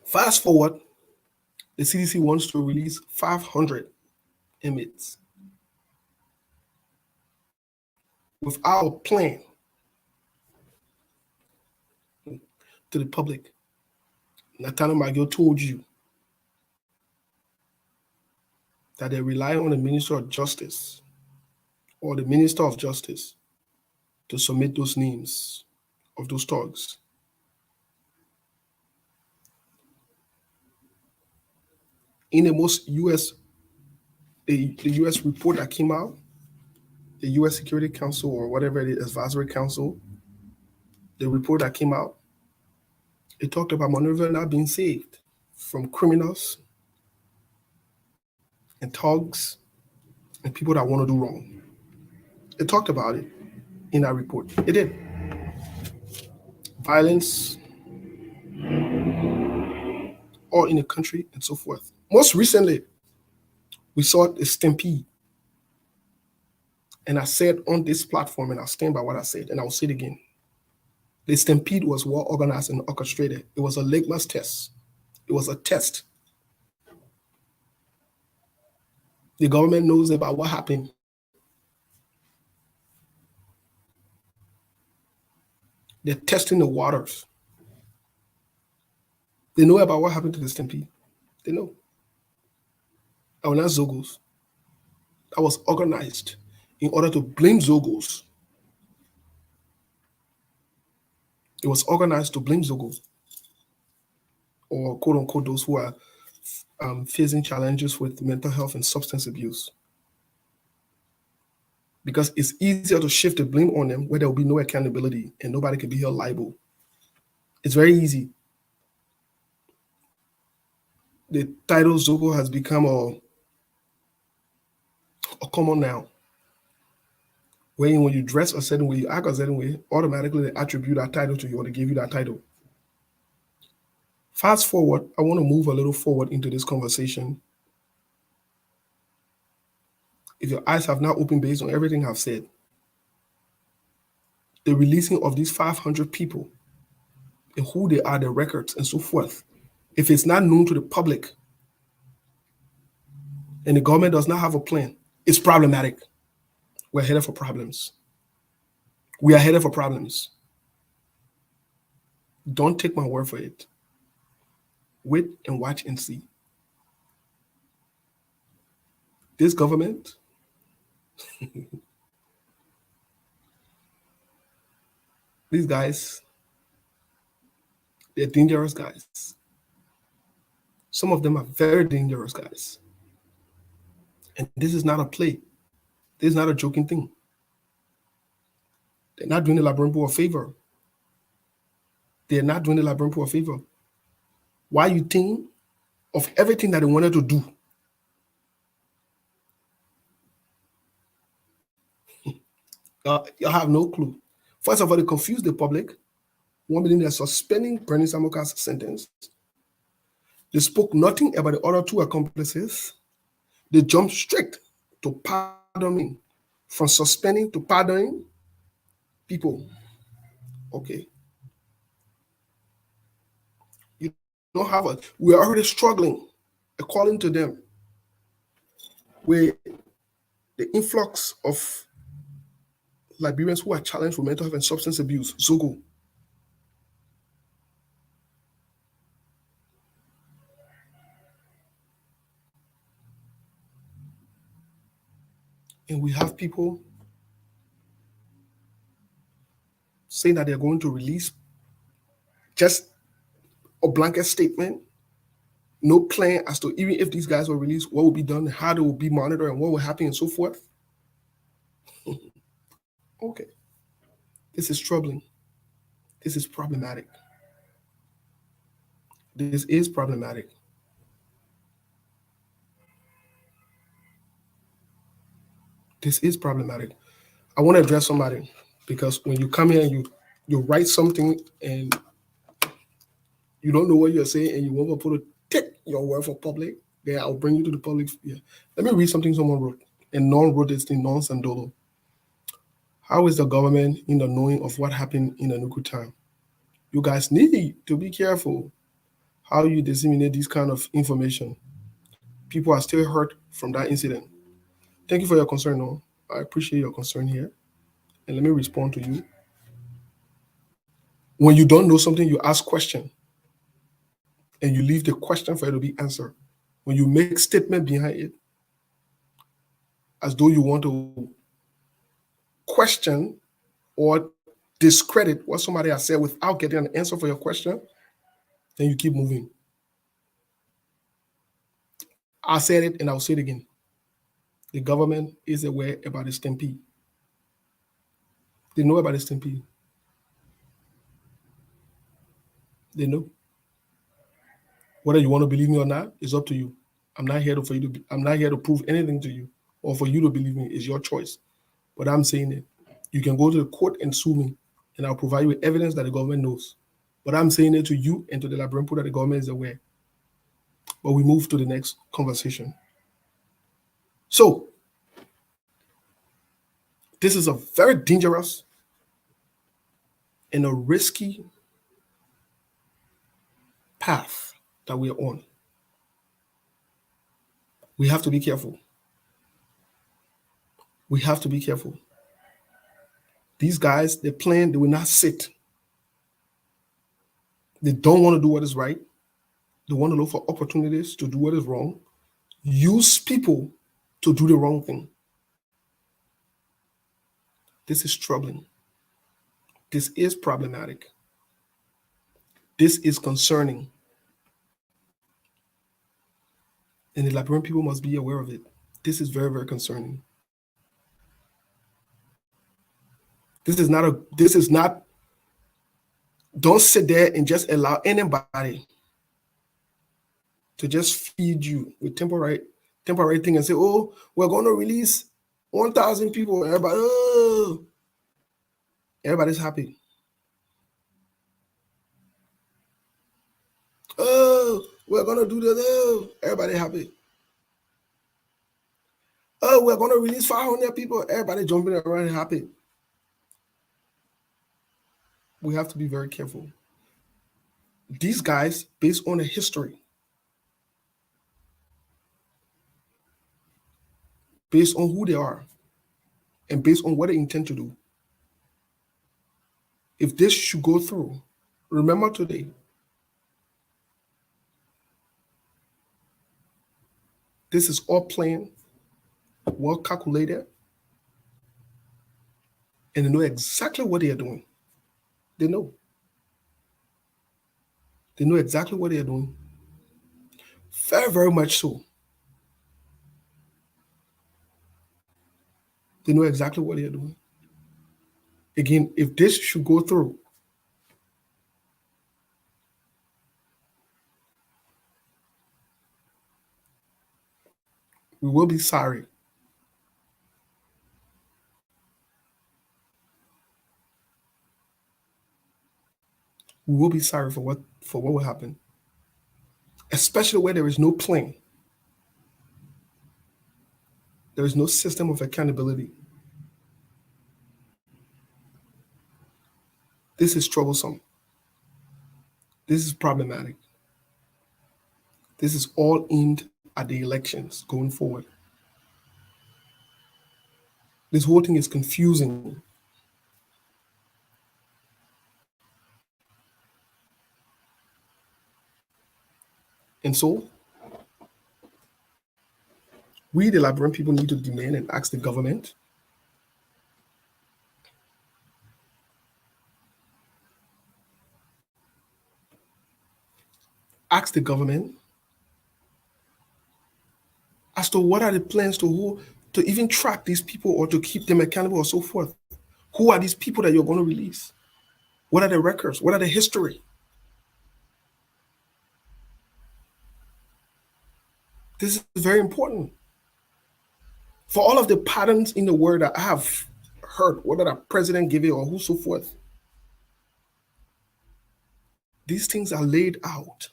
Fast forward, the CDC wants to release 500 inmates with our plan to the public. Nathaniel McGill told you that they rely on the Minister of Justice or the Minister of Justice to submit those names of those thugs. In the US report that came out, the US Security Council or whatever it is, Advisory Council, the report that came out, it talked about Monrovia not being saved from criminals and thugs and people that want to do wrong. It talked about it in that report. It did. violence, all in the country, and so forth. Most recently, we saw a stampede. And I said on this platform, and I'll stand by what I said, and I'll say it again. The stampede was well organized and orchestrated. It was a litmus test. It was a test. The government knows about what happened. They're testing the waters. They know about what happened to the stampede. They know. I will not Zogos. That was organized in order to blame Zogos. It was organized to blame Zogo, or quote unquote those who are facing challenges with mental health and substance abuse. Because it's easier to shift the blame on them where there will be no accountability and nobody can be held liable. It's very easy. The title Zogo has become a common noun. When you dress a certain way, you act a certain way, automatically they attribute that title to you or they give you that title. Fast forward, I want to move a little forward into this conversation. If your eyes have not opened based on everything I've said, the releasing of these 500 people and who they are, their records, and so forth, if it's not known to the public and the government does not have a plan, it's problematic. We're headed for problems. We are headed for problems. Don't take my word for it. Wait and watch and see. This government, these guys, they're dangerous guys. Some of them are very dangerous guys. And this is not a play. This is not a joking thing. They're not doing the Labyrinth a favor. They're not doing the Labyrinth a favor. Why you think of everything that they wanted to do? You have no clue. First of all, they confuse the public. One meaning they're suspending Bernie Samuka's sentence. They spoke nothing about the other two accomplices. They jumped straight to pardoning, from suspending to pardoning people. Okay. You don't have a, we're already struggling, according to them, with the influx of Liberians who are challenged with mental health and substance abuse, Zogo. And we have people saying that they're going to release just a blanket statement, no plan as to even if these guys were released, what will be done, how they will be monitored, and what will happen, and so forth. Okay. This is troubling. This is problematic. This is problematic. This is problematic. I want to address somebody because when you come here and you write something and you don't know what you're saying and you want to put a tick your word for public, then I'll bring you to the public sphere. Let me read something someone wrote. And non wrote this thing, non Sandolo. How is the government in the knowing of what happened in the Nuku time? You guys need to be careful how you disseminate this kind of information. People are still hurt from that incident. Thank you for your concern, no. I appreciate your concern here. And let me respond to you. When you don't know something, you ask question. And you leave the question for it to be answered. When you make statement behind it, as though you want to question or discredit what somebody has said without getting an answer for your question, then you keep moving. I said it and I'll say it again. The government is aware about the stampede. They know about the stampede. They know. Whether you want to believe me or not, it's up to you. I'm not here to prove anything to you or for you to believe me. It's your choice. But I'm saying it. You can go to the court and sue me. and I'll provide you with evidence that the government knows. But I'm saying it to you and to the Liberian people that the government is aware. But we move to the next conversation. So, this is a very dangerous and a risky path that we are on. We have to be careful. We have to be careful. These guys, they plan, they will not sit. They don't want to do what is right. They want to look for opportunities to do what is wrong. Use people to do the wrong thing. This is troubling. This is problematic. This is concerning. And the Liberian people must be aware of it. This is very, very concerning. This is not, don't sit there and just allow anybody to just feed you with temporary thing and say, oh, we're going to release 1,000 people. Everybody, oh, everybody's happy. Oh, we're going to do this. Oh, everybody happy. Oh, we're going to release 500 people. Everybody jumping around and happy. We have to be very careful. These guys, based on the history, based on who they are, and based on what they intend to do, if this should go through, remember today, this is all planned, well calculated, and they know exactly what they are doing. They know. They know exactly what they are doing. Very, very much so. They know exactly what they are doing. Again, if this should go through, we will be sorry. We will be sorry for what will happen, especially where there is no plan. There is no system of accountability. This is troublesome. This is problematic. This is all aimed at the elections going forward. This whole thing is confusing. And so, we, the Liberian people, need to demand and ask the government as to what are the plans to even track these people or to keep them accountable or so forth. Who are these people that you're going to release? What are the records? What are the history? This is very important. For all of the patterns in the word that I have heard, whether the president gave it or who so forth, these things are laid out.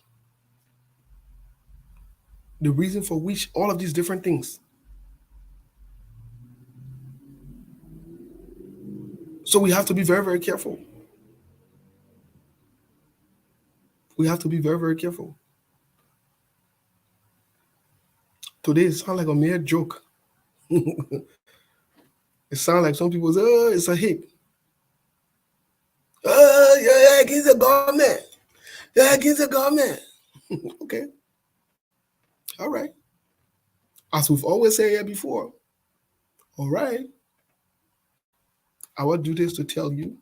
The reason for which all of these different things. So we have to be very, very careful. We have to be very, very careful. Today it sounds like a mere joke. It sounds like some people say, oh, it's a hit. Oh, yeah, against the government. Yeah, against the government. Okay. All right. As we've always said here before, all right. Our duty is to tell you,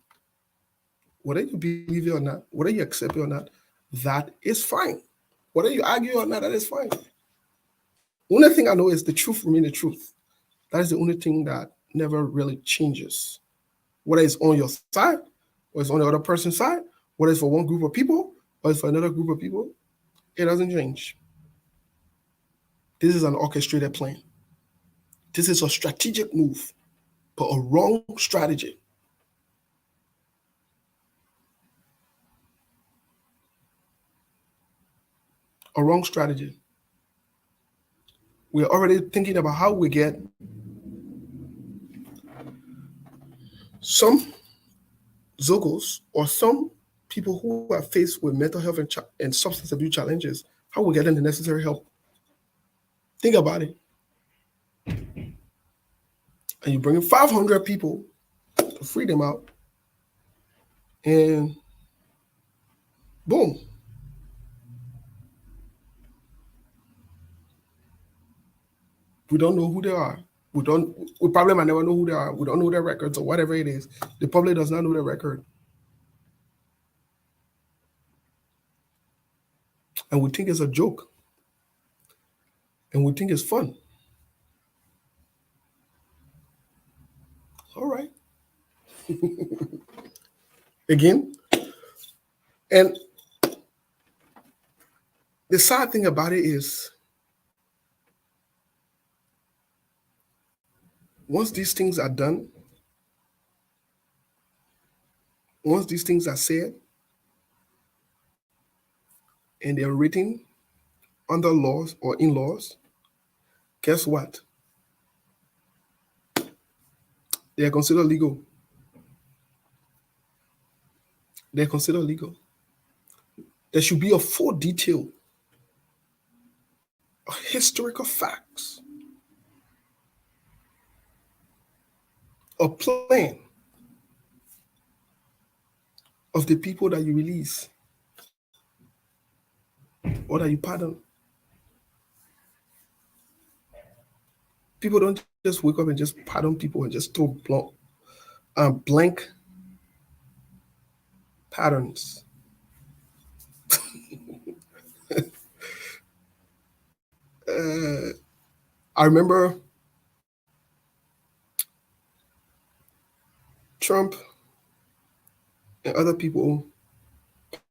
whether you believe it or not, whether you accept it or not, that is fine. Whether you argue or not, that is fine. Only thing I know is the truth remains the truth. That is the only thing that never really changes. Whether it's on your side, or it's on the other person's side, whether it's for one group of people, or it's for another group of people, it doesn't change. This is an orchestrated plan. This is a strategic move, but a wrong strategy. a wrong strategy. We're already thinking about how we get some Zogos or some people who are faced with mental health and substance abuse challenges, how we get them the necessary help. Think about it. And you bring in 500 people to free them out, and boom, we don't know who they are. We don't. We probably might never know who they are. We don't know their records or whatever it is. The public does not know their record, and we think it's a joke, and we think it's fun. All right. Again, and the sad thing about it is, once these things are done, once these things are said, and they're written under laws or in laws, guess what? They are considered legal. They're considered legal. There should be a full detail, historical facts, a plan of the people that you release or that you pardon. People don't just wake up and just pardon people and just throw blank patterns. I remember Trump and other people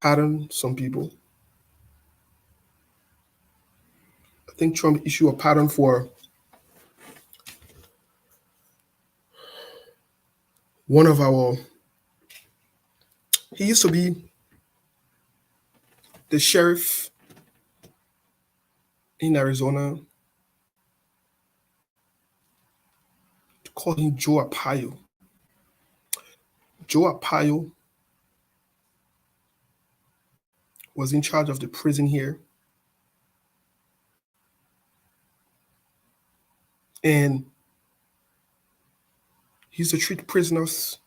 pardon some people. I think Trump issued a pardon for one of our. He used to be the sheriff in Arizona. Call him Joe Arpaio. Joe Arpaio was in charge of the prison here. And he used to treat prisoners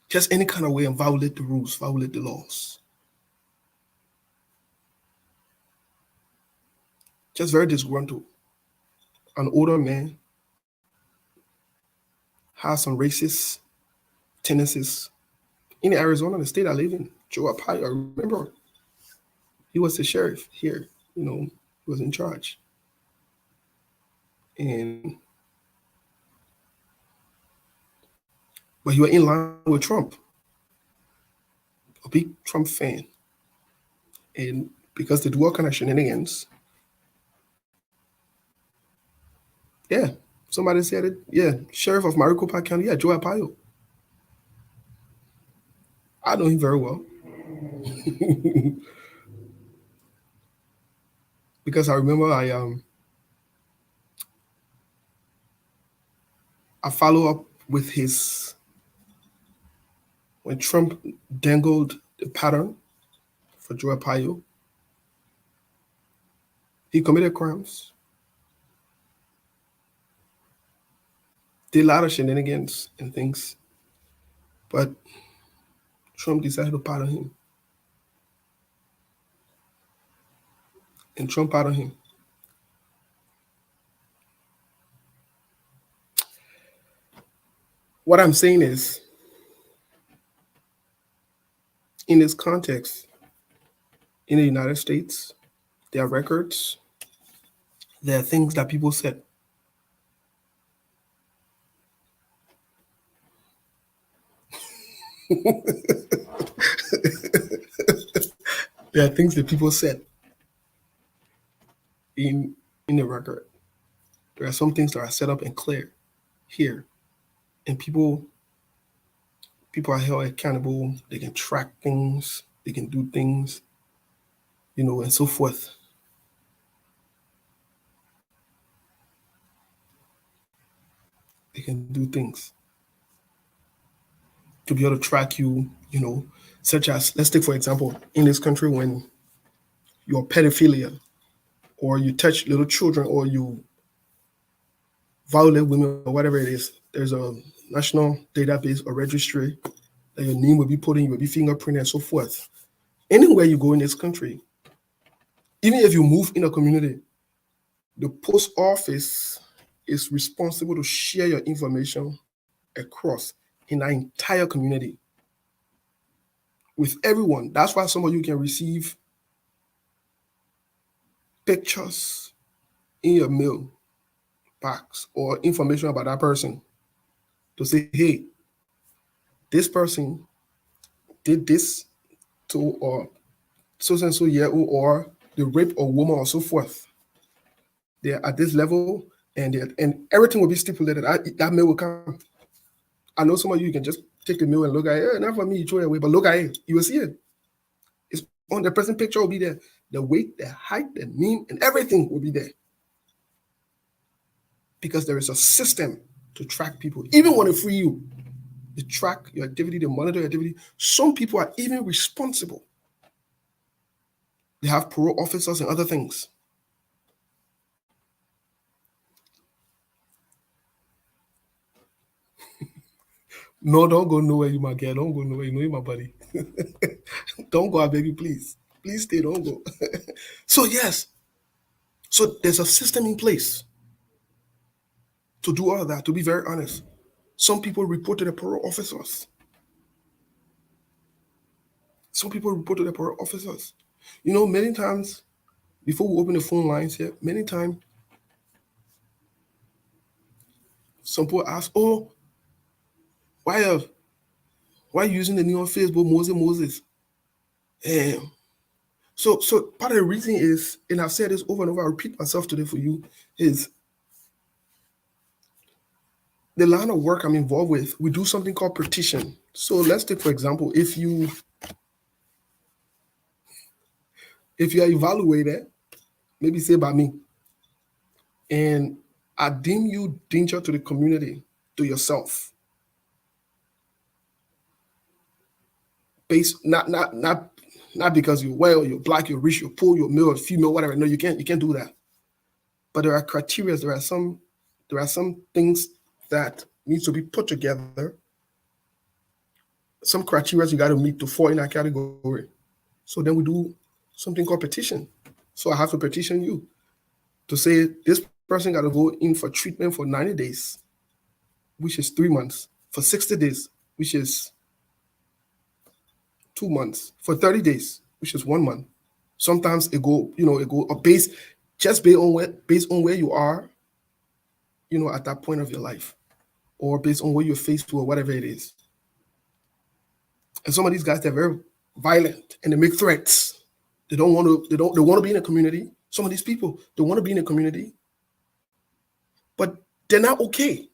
just any kind of way and violate the rules, violate the laws. Just very disgruntled. An older man, has some racist tendencies. In Arizona, the state I live in, Joe Arpaio, I remember he was the sheriff here, he was in charge. And but he was in line with Trump, a big Trump fan. And because they do all kind of shenanigans, yeah, somebody said it. Yeah, Sheriff of Maricopa County, yeah, Joe Arpaio. I know him very well. Because I remember I follow up with his when Trump dangled the pattern for Joe Arpaio. He committed crimes, did a lot of shenanigans and things, but Trump decided to pardon him. And Trump pardoned him. What I'm saying is, in this context, in the United States, there are records, there are things that people said. There are things that people said in the record. There are some things that are set up and clear here, and people are held accountable. They can track things, they can do things, and so forth. They can do things to be able to track you, such as, let's take for example, in this country, when you're pedophilia, or you touch little children, or you violate women, or whatever it is, there's a national database or registry that your name will be put in, you will be fingerprinted and so forth. Anywhere you go in this country, even if you move in a community, the post office is responsible to share your information across in that entire community with everyone. That's why some of you can receive pictures in your mail box or information about that person to say, hey, this person did this to, or so and so year old, or the rape a woman or so forth. They're at this level, and everything will be stipulated. That mail will come. I know some of you can just take the mail and look at it. Not for me, you throw it away, but look at it. You will see it. It's on the present picture will be there. The weight, the height, the name, and everything will be there. Because there is a system to track people. Even when they free you, they track your activity, they monitor your activity. Some people are even responsible. They have parole officers and other things. No, don't go nowhere, you my girl. Don't go nowhere. You know you my buddy. Don't go, baby, please. Please stay, don't go. So yes. So there's a system in place to do all of that, to be very honest. Some people report to the parole officers. Some people report to the parole officers. Many times, before we open the phone lines here, many times, some people ask, oh, why why using the name on Facebook, Moses? Um, so part of the reason is, and I've said this over and over, I repeat myself today for you, is the line of work I'm involved with, we do something called petition. So let's take, for example, if you are evaluated, maybe say by me, and I deem you danger to the community, to yourself, based not because you're well, you're black, you're rich, you're poor, you're male, or female, whatever. No, you can't do that. But there are criteria, there are some things that needs to be put together, some criteria you got to meet to fall in that category. So then we do something called petition. So I have to petition you to say this person got to go in for treatment for 90 days, which is 3 months, for 60 days, which is 2 months, for 30 days, which is 1 month. Sometimes it go a base just based on where you are, at that point of your life, or based on what you're faced with, or whatever it is. And some of these guys, they're very violent and they make threats. They want to be in a community. Some of these people, they want to be in a community, but they're not okay.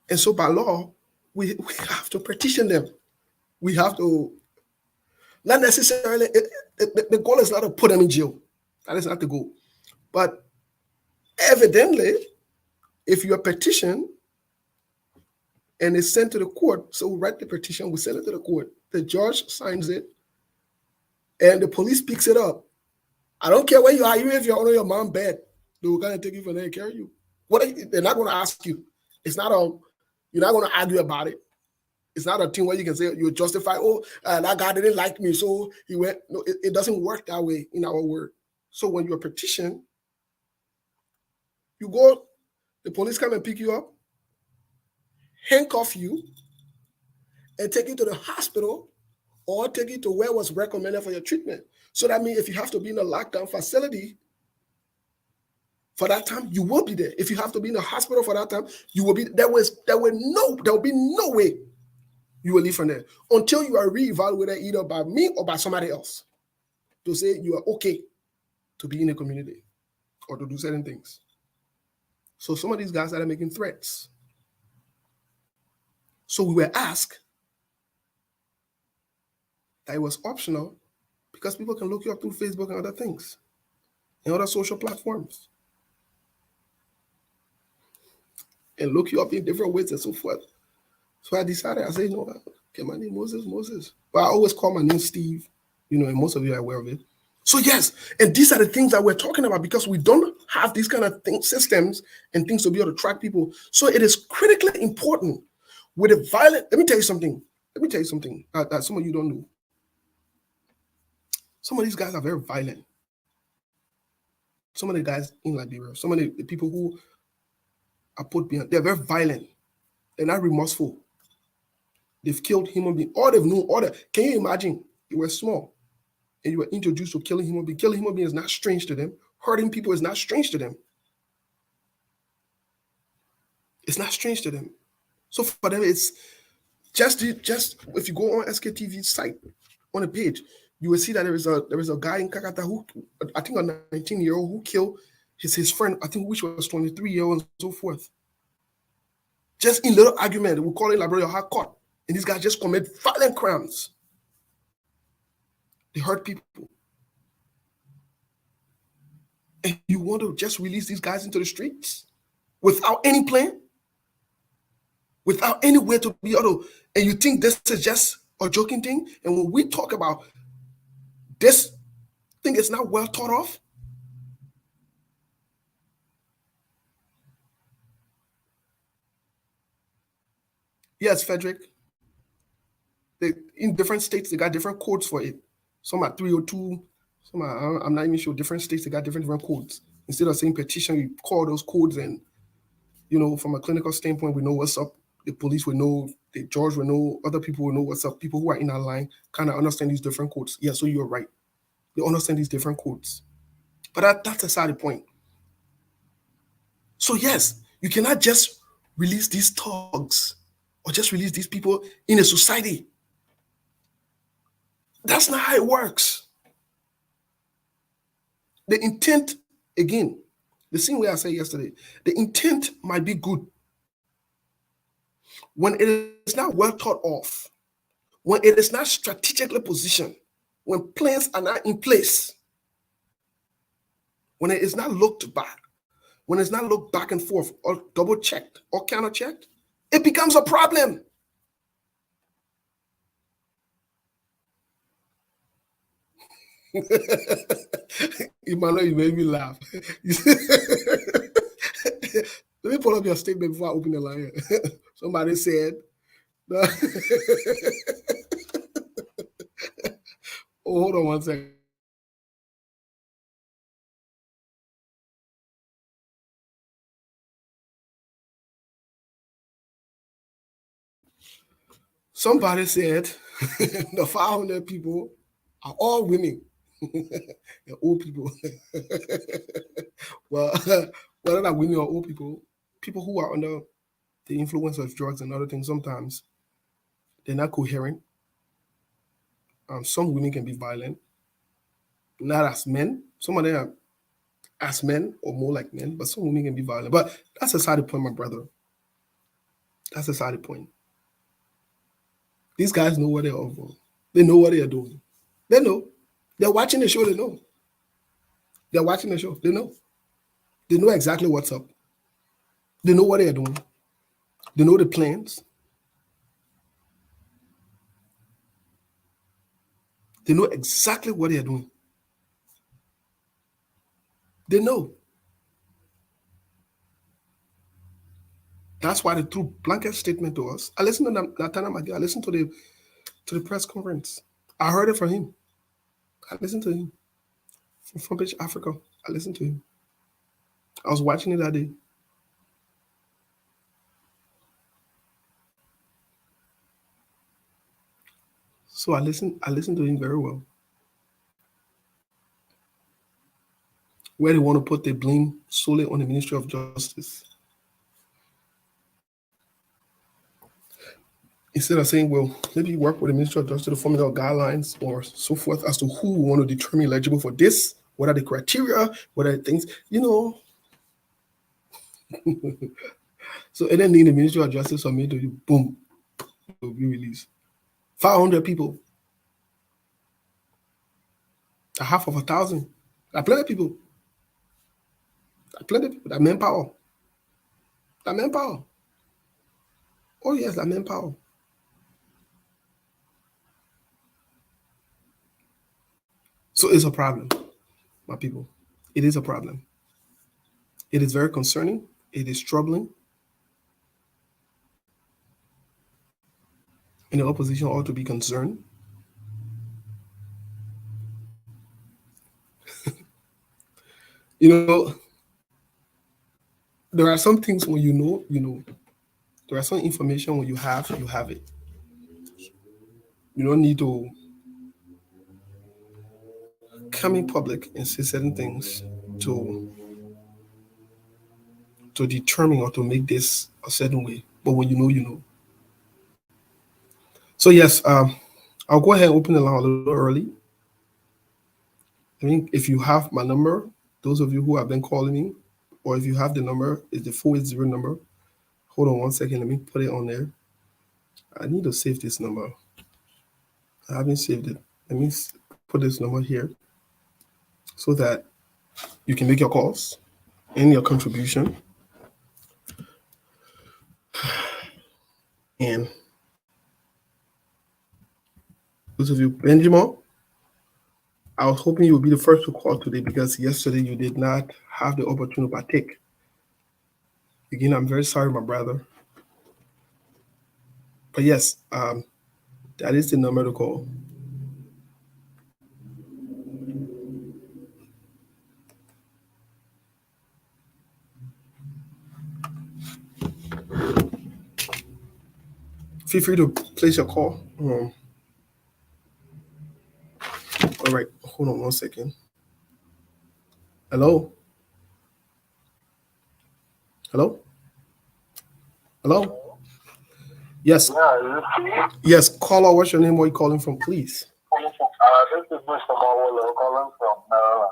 And so by law, we have to petition them. We have to, not necessarily, the goal is not to put them in jail. That is not the goal. But evidently, if you are petitioned and it's sent to the court, so we write the petition, we send it to the court, the judge signs it, and the police picks it up. I don't care where you are, even if you're under your mom's bed, they will kind of take you from there and carry you. They're not going to ask you. It's not you're not going to argue about it. It's not a thing where you can say you justify, that guy didn't like me, so he went. No, it doesn't work that way in our word. So when you're petitioned, you go, the police come and pick you up, handcuff you, and take you to the hospital or take you to where was recommended for your treatment. So that means if you have to be in a lockdown facility for that time, you will be there. If you have to be in a hospital for that time, you will be. There will be no way you will leave from there until you are reevaluated either by me or by somebody else to say you are okay to be in a community or to do certain things. So some of these guys started making threats. So we were asked that it was optional because people can look you up through Facebook and other things and other social platforms. and look you up in different ways and so forth. So I decided, I said, no, okay, my name Moses. But I always call my name Steve, and most of you are aware of it. So yes, and these are the things that we're talking about because we don't have these kind of systems and things to be able to track people. So it is critically important with a violent. Let me tell you something. That some of you don't know. Some of these guys are very violent. Some of the guys in Liberia, some of the people who are put behind, they're very violent. They're not remorseful. They've killed human beings. All they've known, can you imagine? You were small and you were introduced to killing human beings. Killing human beings is not strange to them. Hurting people is not strange to them. It's not strange to them. So for them, it's just if you go on SKTV's site on the page, you will see that there is a guy in Kakata who, I think, a 19-year-old who killed his friend, I think, which was 23-year-old and so forth. Just in little argument, we call it Liberia hard court. And these guys just commit violent crimes. They hurt people. And you want to just release these guys into the streets without any plan? Without anywhere to be able to, and you think this is just a joking thing? And when we talk about this thing, is not well thought of. Yes, Frederick. In different states, they got different codes for it. Some are 302, some are, I'm not even sure, different states, they got different codes. Instead of saying petition, you call those codes, and, from a clinical standpoint, we know what's up. The police will know, the judge will know, other people will know what's up. People who are in our line kind of understand these different codes. Yeah, so you're right. They understand these different codes. But that's a side point. So yes, you cannot just release these thugs or just release these people in a society. That's not how it works. The intent, again, the same way I said yesterday, the intent might be good. When it is not well thought of, when it is not strategically positioned, when plans are not in place, when it is not looked back, when it's not looked back and forth or double checked or counter checked, it becomes a problem. Emmanuel, you made me laugh. Let me pull up your statement before I open the line. Somebody said, oh, hold on one second. Somebody said the 500 people are all women. They're old people. Well, whether they're women or old people who are under the influence of drugs and other things, sometimes they're not coherent. Some women can be violent, not as men. Some of them are as men or more like men, but some women can be violent. But that's a side point, my brother. That's a side point. These guys know what they're over. They know what they are doing. They know. They're watching the show. They know. They're watching the show. They know. They know exactly what's up. They know what they are doing. They know the plans. They know exactly what they are doing. They know. That's why they threw blanket statement to us. I listened to Natana Magi. I listened to the press conference. I heard it from him. I listened to him. From Front Page Africa. I listened to him. I was watching it that day. So I listened to him very well. Where they want to put the blame solely on the Ministry of Justice. Instead of saying, well, maybe work with the Ministry of Justice to formulate guidelines or so forth as to who we want to determine eligible for this, what are the criteria, what are the things, So and then the Ministry of Justice submit to you, boom, will be released. 500 people. A half of 1,000. There are plenty of people. That manpower. Oh yes, I'm in power. So it's a problem, my people. It is a problem. It is very concerning. It is troubling. And the opposition ought to be concerned. You know, there are some things when you know. There are some information when you have it. You don't need to come in public and say certain things to to determine or to make this a certain way. But when you know, you know. So yes, I'll go ahead and open the line a little early. I mean, if you have my number, those of you who have been calling me, or if you have the number, it's the 480 number. Hold on 1 second, let me put it on there. I need to save this number. I haven't saved it. Let me put this number here so that you can make your calls and your contribution. And those of you, Benjamin, I was hoping you would be the first to call today because yesterday you did not have the opportunity to partake. Again, I'm very sorry, my brother. But yes, that is the number to call. Feel free to place your call. All right, hold on 1 second. Hello, hello, hello. Yes,
Yeah, is this Steve?
yes. Caller, what's your name? Where are you calling from, please?
This is Mr. Mawolo calling from Maryland.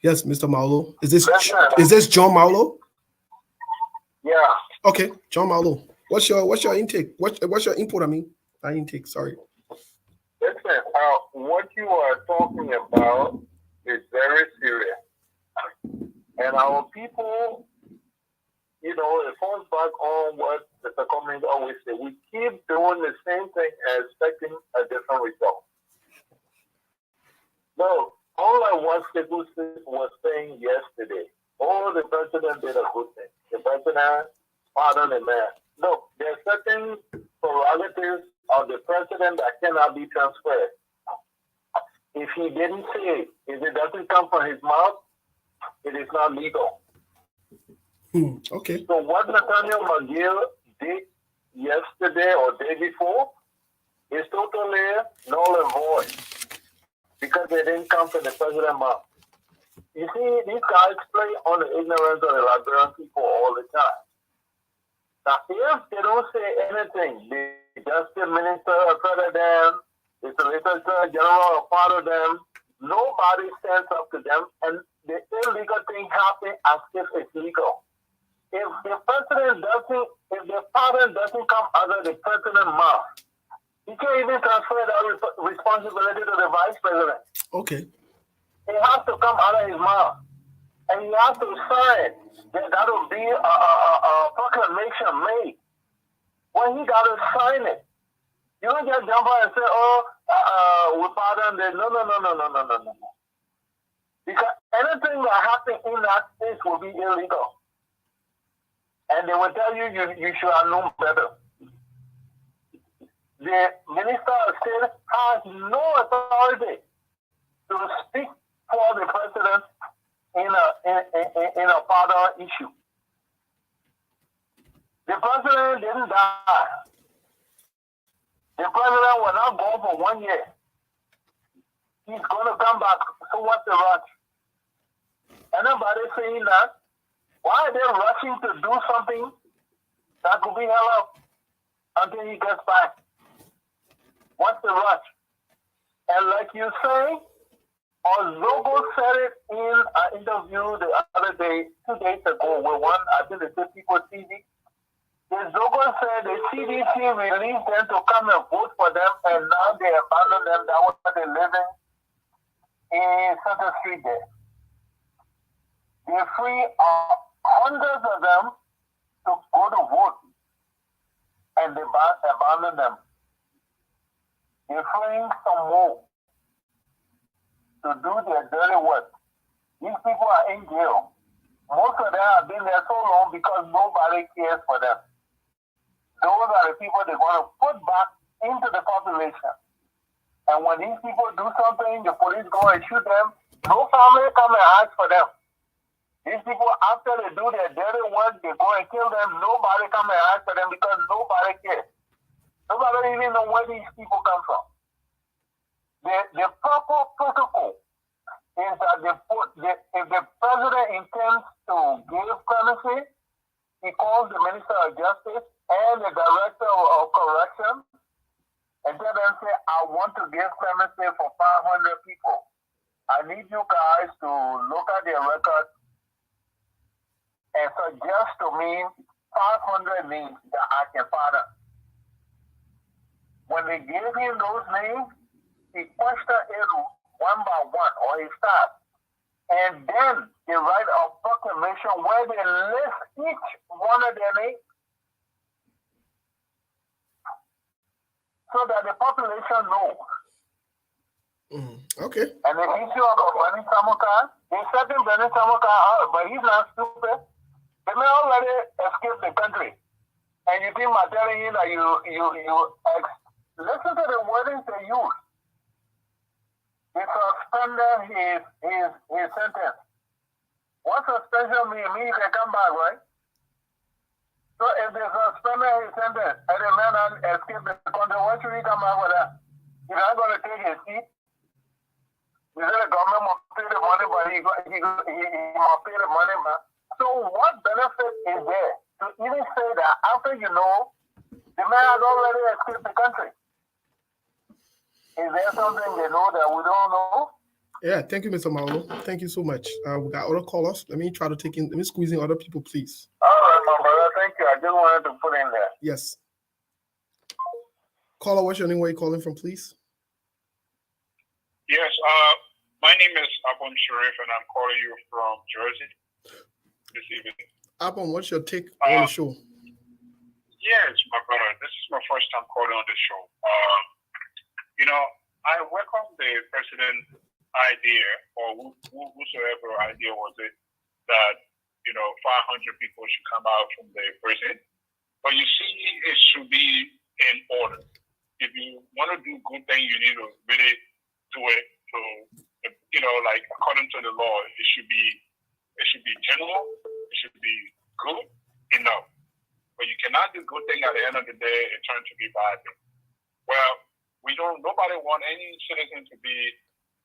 Yes, Mr. Marlowe.
Listen,
Is this John Marlowe?
yeah,
Okay, John Marlowe. What's your intake? What's your input? I mean, not intake. Sorry.
listen, what you are talking about is very serious. And our people, it falls back on what the Cummings always say. We keep doing the same thing and expecting a different result. No, unlike what Steve was saying yesterday, oh, the president did a good thing. The president pardoned the man. No, there are certain prerogatives of the president that cannot be transferred. If he didn't say it, if it doesn't come from his mouth, it is not legal.
Okay.
So what Nathaniel McGill did yesterday or day before is totally null and void because it didn't come from the president's mouth. You see, these guys play on the ignorance of the Liberian people all the time. Now, if they don't say anything, the justice minister are part of them, the solicitor general are part of them, nobody stands up to them, and the illegal thing happens as if it's legal. If the pardon doesn't come out of the president's mouth, he can't even transfer that responsibility to the vice president.
Okay.
It has to come out of his mouth. And he has to sign that will be a proclamation made. When he got to sign it, you don't just jump out and say, we pardon this. No. Because anything that happens in that state will be illegal. And they will tell you you should have known better. The minister of state has no authority to speak for the president in a pardon issue. The president didn't die. The president will not go for 1 year. He's going to come back. So what's the rush? Anybody saying that? Why are they rushing to do something that could be held up until he gets back? What's the rush? And like you say, Ozogo said it in an interview the other day, 2 days ago, with one, I think it's People TV. The Zogo said the CDC released them to come and vote for them, and now they abandon them. That was they're living in Center Street there. They free hundreds of them to go to vote. and they abandon them. They bring some more to do their dirty work. These people are in jail. Most of them have been there so long because nobody cares for them. Those are the people they're going to put back into the population. And when these people do something, the police go and shoot them. No family come and ask for them. These people, after they do their dirty work, they go and kill them. Nobody come and ask for them because nobody cares. Nobody even know where these people come from. The proper protocol is that if the president intends to give clemency, he calls the Minister of Justice and the Director of Correction and tell them, say, I want to give clemency for 500 people. I need you guys to look at their records and suggest to me 500 names that I can pardon. When they gave him those names, he questioned it one by one, or he staff. And then they write a proclamation where they list each one of their names so that the population knows.
Okay.
And the issue about Bernie Samoka, they setting Bernie Samoka out, but he's not stupid. They may already escape the country. And you think I'm telling you that listen to the wording they use. They suspended his sentence. What suspension mean? Mean he can come back, right? So if they suspended his sentence and the man had escaped the country, why should he come back with that? He's not going to take his seat. He said the government must pay the money, but he must pay the money, man. So what benefit is there to even say that after you know the man has already escaped the country? Is there something they know that we don't know?
Yeah, thank you, Mr. Marlo. Thank you so much. We got other callers. Let me squeeze in other people, please.
All right, my brother. Thank you. I just wanted to put in there.
Yes. Caller, what's your name? Where are you calling from, please?
Yes, my name is Abon Sharif, and I'm calling you from Jersey this evening.
Abon, what's your take on the show?
Yes, my brother. This is my first time calling on the show. I welcome the president's idea, or whosoever idea was it, that 500 people should come out from the prison. But you see, it should be in order. If you want to do good thing, you need to really do it to, according to the law. It should be general. It should be good enough. But you cannot do good thing at the end of the day and turn to be bad thing. Well, nobody want any citizen to be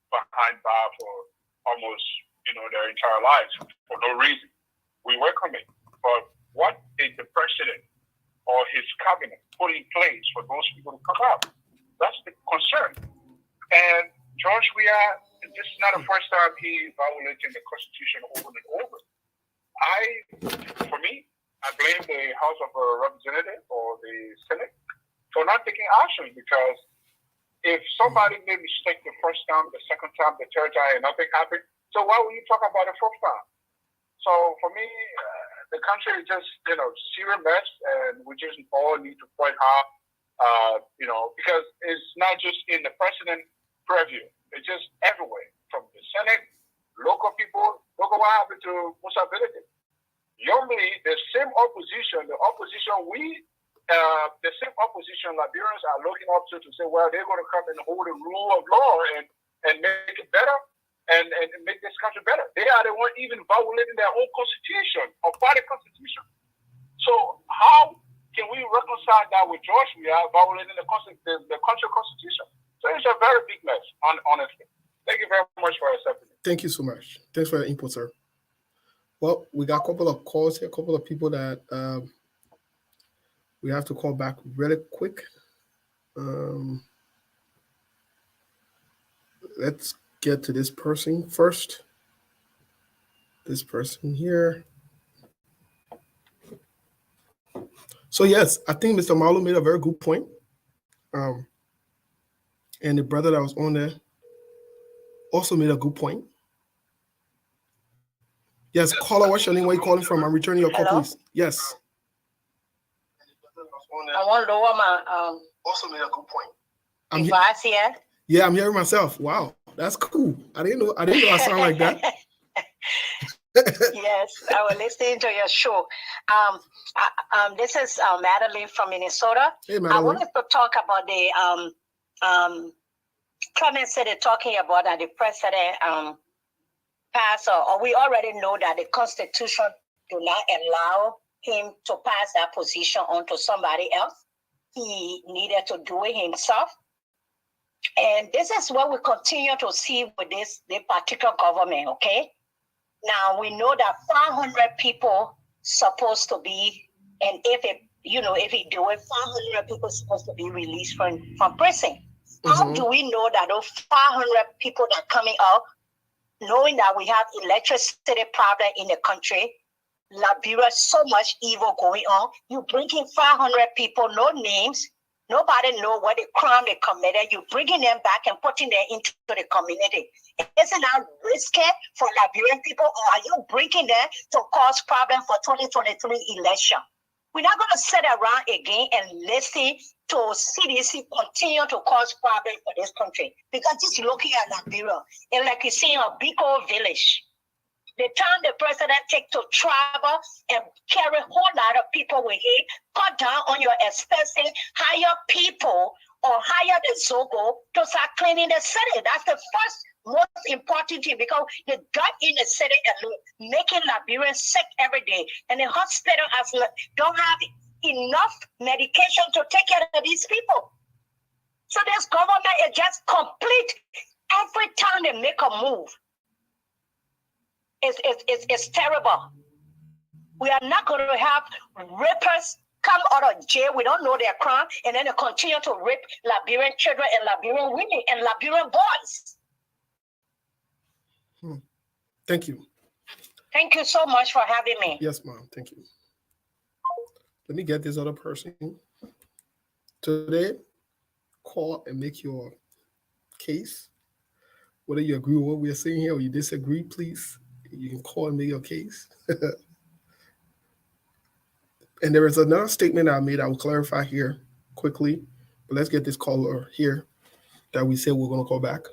behind bar for almost, their entire lives for no reason. We welcome it. But what is the president or his cabinet put in place for those people to come out? That's the concern. And George this is not the first time he violating the Constitution over and over. For me, I blame the House of Representatives or the Senate for not taking action, because if somebody made a mistake the first time, the second time, the third time, and nothing happened, so why would you talk about the fourth time? So for me, the country is just, serious mess, and we just all need to fight hard, because it's not just in the president preview, it's just everywhere, from the Senate, local people. Look at what happened to Musa. Normally, the same opposition Liberians are looking up to say, well, they're going to come and hold the rule of law and make it better and make this country better. They are the one even violating their own constitution, or party constitution. So how can we reconcile that with George? We are violating the country constitution. So it's a very big mess, honestly. Thank you very much for accepting it.
Thank you so much. Thanks for your input, sir. Well, we got a couple of calls here, a couple of people that we have to call back really quick. Let's get to this person first. This person here. So yes, I think Mr. Marlo made a very good point. And the brother that was on there also made a good point. Yes, caller, what's your name? Where are you calling from? I'm returning your call, please. Yes.
I want to lower my
Also made a good point.
device here.
Yeah, I'm hearing myself. Wow, that's cool. I didn't know I sound like that.
Yes, I was listening to your show. This is Madeline from Minnesota.
Hey,
I
Madeline.
wanted to talk about the Clement said they're talking about that the president passed, or we already know that the Constitution do not allow him to pass that position on to somebody else. He needed to do it himself. And this is what we continue to see with the particular government, okay? Now we know that 500 people supposed to be, and if he do it, 500 people supposed to be released from prison. How do we know that those 500 people that are coming out, knowing that we have electricity problem in the country, Liberia, so much evil going on, you bringing 500 people, no names, nobody know what the crime they committed, you bringing them back and putting them into the community. Isn't that risky for Liberian people, or are you bringing them to cause problem for 2023 election? We're not going to sit around again and listen to CDC continue to cause problems for this country. Because just looking at Liberia, it's like you see a big old village. The time the president take to travel and carry a whole lot of people with him, cut down on your expenses, hire people or hire the Zogo to start cleaning the city. That's the first most important thing, because the dirt in the city alone making Liberians sick every day, and the hospital don't have enough medication to take care of these people. So this government is just complete. Every time they make a move, it's terrible. We are not going to have rappers come out of jail. We don't know their crime, and then they continue to rape Liberian children and Liberian women and Liberian boys.
Thank you.
Thank you so much for having me.
Yes, ma'am. Thank you. Let me get this other person. Today, call and make your case. Whether you agree with what we are saying here or you disagree, please, you can call and make your case. And there is another statement I made I will clarify here quickly. But let's get this caller here that we said we're going to call back.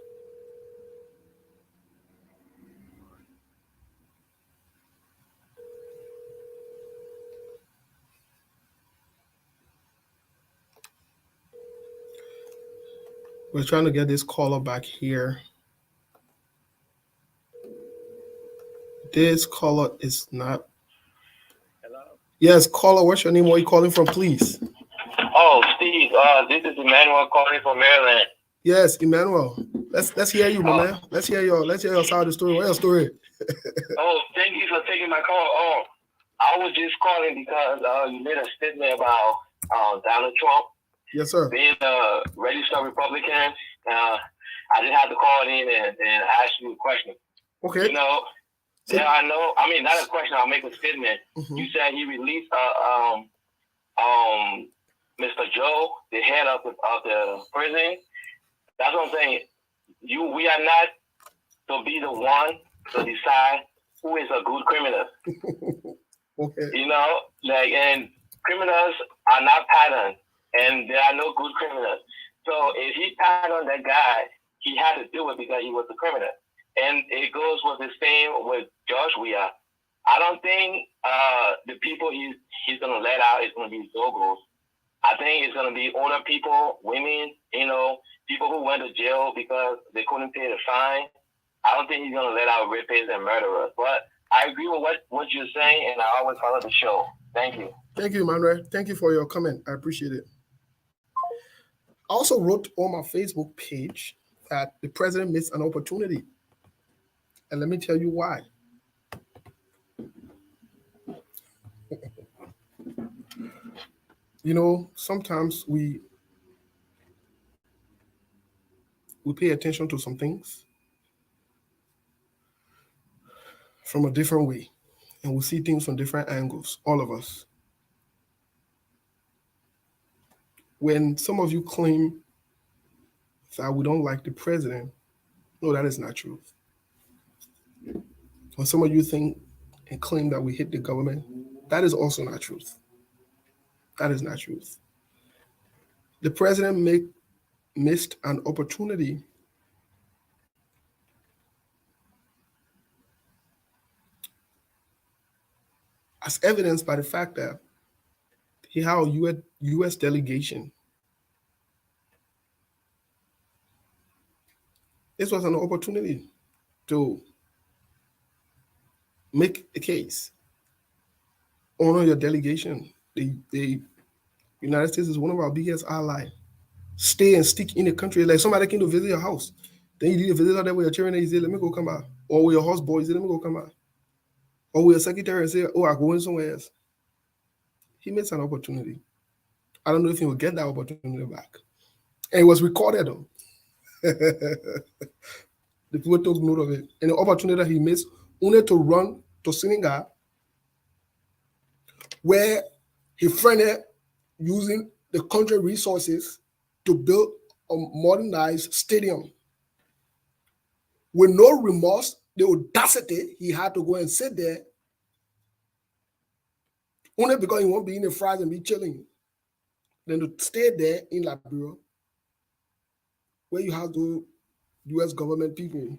We're trying to get this caller back here. This caller is not.
Hello.
Yes, caller, what's your name? Where are you calling from, please?
Oh, Steve. This is Emmanuel calling from Maryland.
Yes, Emmanuel. Let's hear you, my man. Let's hear your side of the story. What's your story?
Oh, thank you for taking my call. Oh, I was just calling because you made a statement about Donald Trump.
Yes, sir.
Being a registered Republican. I just had to call in and ask you a question.
Okay.
You know, yeah, I know. I mean, not a question. I'll make a statement. You said he released Mr. Joe, the head of the prison. That's what I'm saying. We are not to be the one to decide who is a good criminal.
Okay.
You know, and criminals are not patterned, and there are no good criminals. So if he patterned that guy, he had to do it because he was a criminal. And it goes with the same with Josh Weah. I don't think the people he's going to let out is going to be Zogos. I think it's going to be older people, women, people who went to jail because they couldn't pay the fine. I don't think he's going to let out rapists and murderers. But I agree with what you're saying, and I always follow the show. Thank you.
Thank you, Manuel. Thank you for your comment. I appreciate it. I also wrote on my Facebook page that the president missed an opportunity. And let me tell you why. Sometimes we pay attention to some things from a different way, and we see things from different angles, all of us. When some of you claim that we don't like the president, no, that is not true. When some of you think and claim that we hate the government, that is also not truth. That is not truth. The president missed an opportunity as evidenced by the fact that he had a US delegation. This was an opportunity to make a case, honor your delegation. The United States is one of our biggest allies. Stay and stick in the country. Like somebody came to visit your house. Then you did a visit out there with your children and you say, let me go come out. Or with your houseboy, you say, let me go come out. Or with your secretary and say, oh, I'm going somewhere else. He missed an opportunity. I don't know if he will get that opportunity back. And it was recorded though. The people took note of it. And the opportunity that he missed only to run to Senegal, where he funded using the country resources to build a modernized stadium. With no remorse, the audacity he had to go and sit there only because he won't be in the fries and be chilling. Then to stay there in Liberia, where you have the US government people.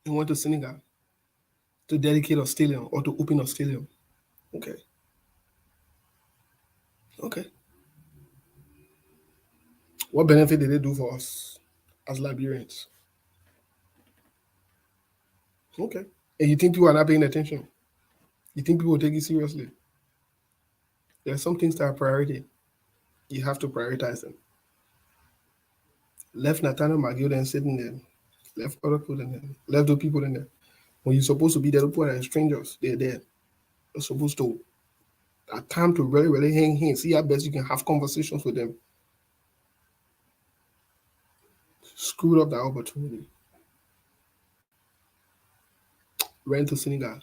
He went to Senegal to dedicate a stadium or to open a stadium. Okay. Okay. What benefit did they do for us as Liberians? Okay. And you think people are not paying attention? You think people will take it seriously? There are some things that are priority. You have to prioritize them. Left Nathaniel McGill and sitting there. Left other people in there. Left the people in there. When you're supposed to be there, the people that are strangers, they're there. You're supposed to have time to really, really hang hands. See how best you can have conversations with them. Screwed up that opportunity. Ran to Senegal.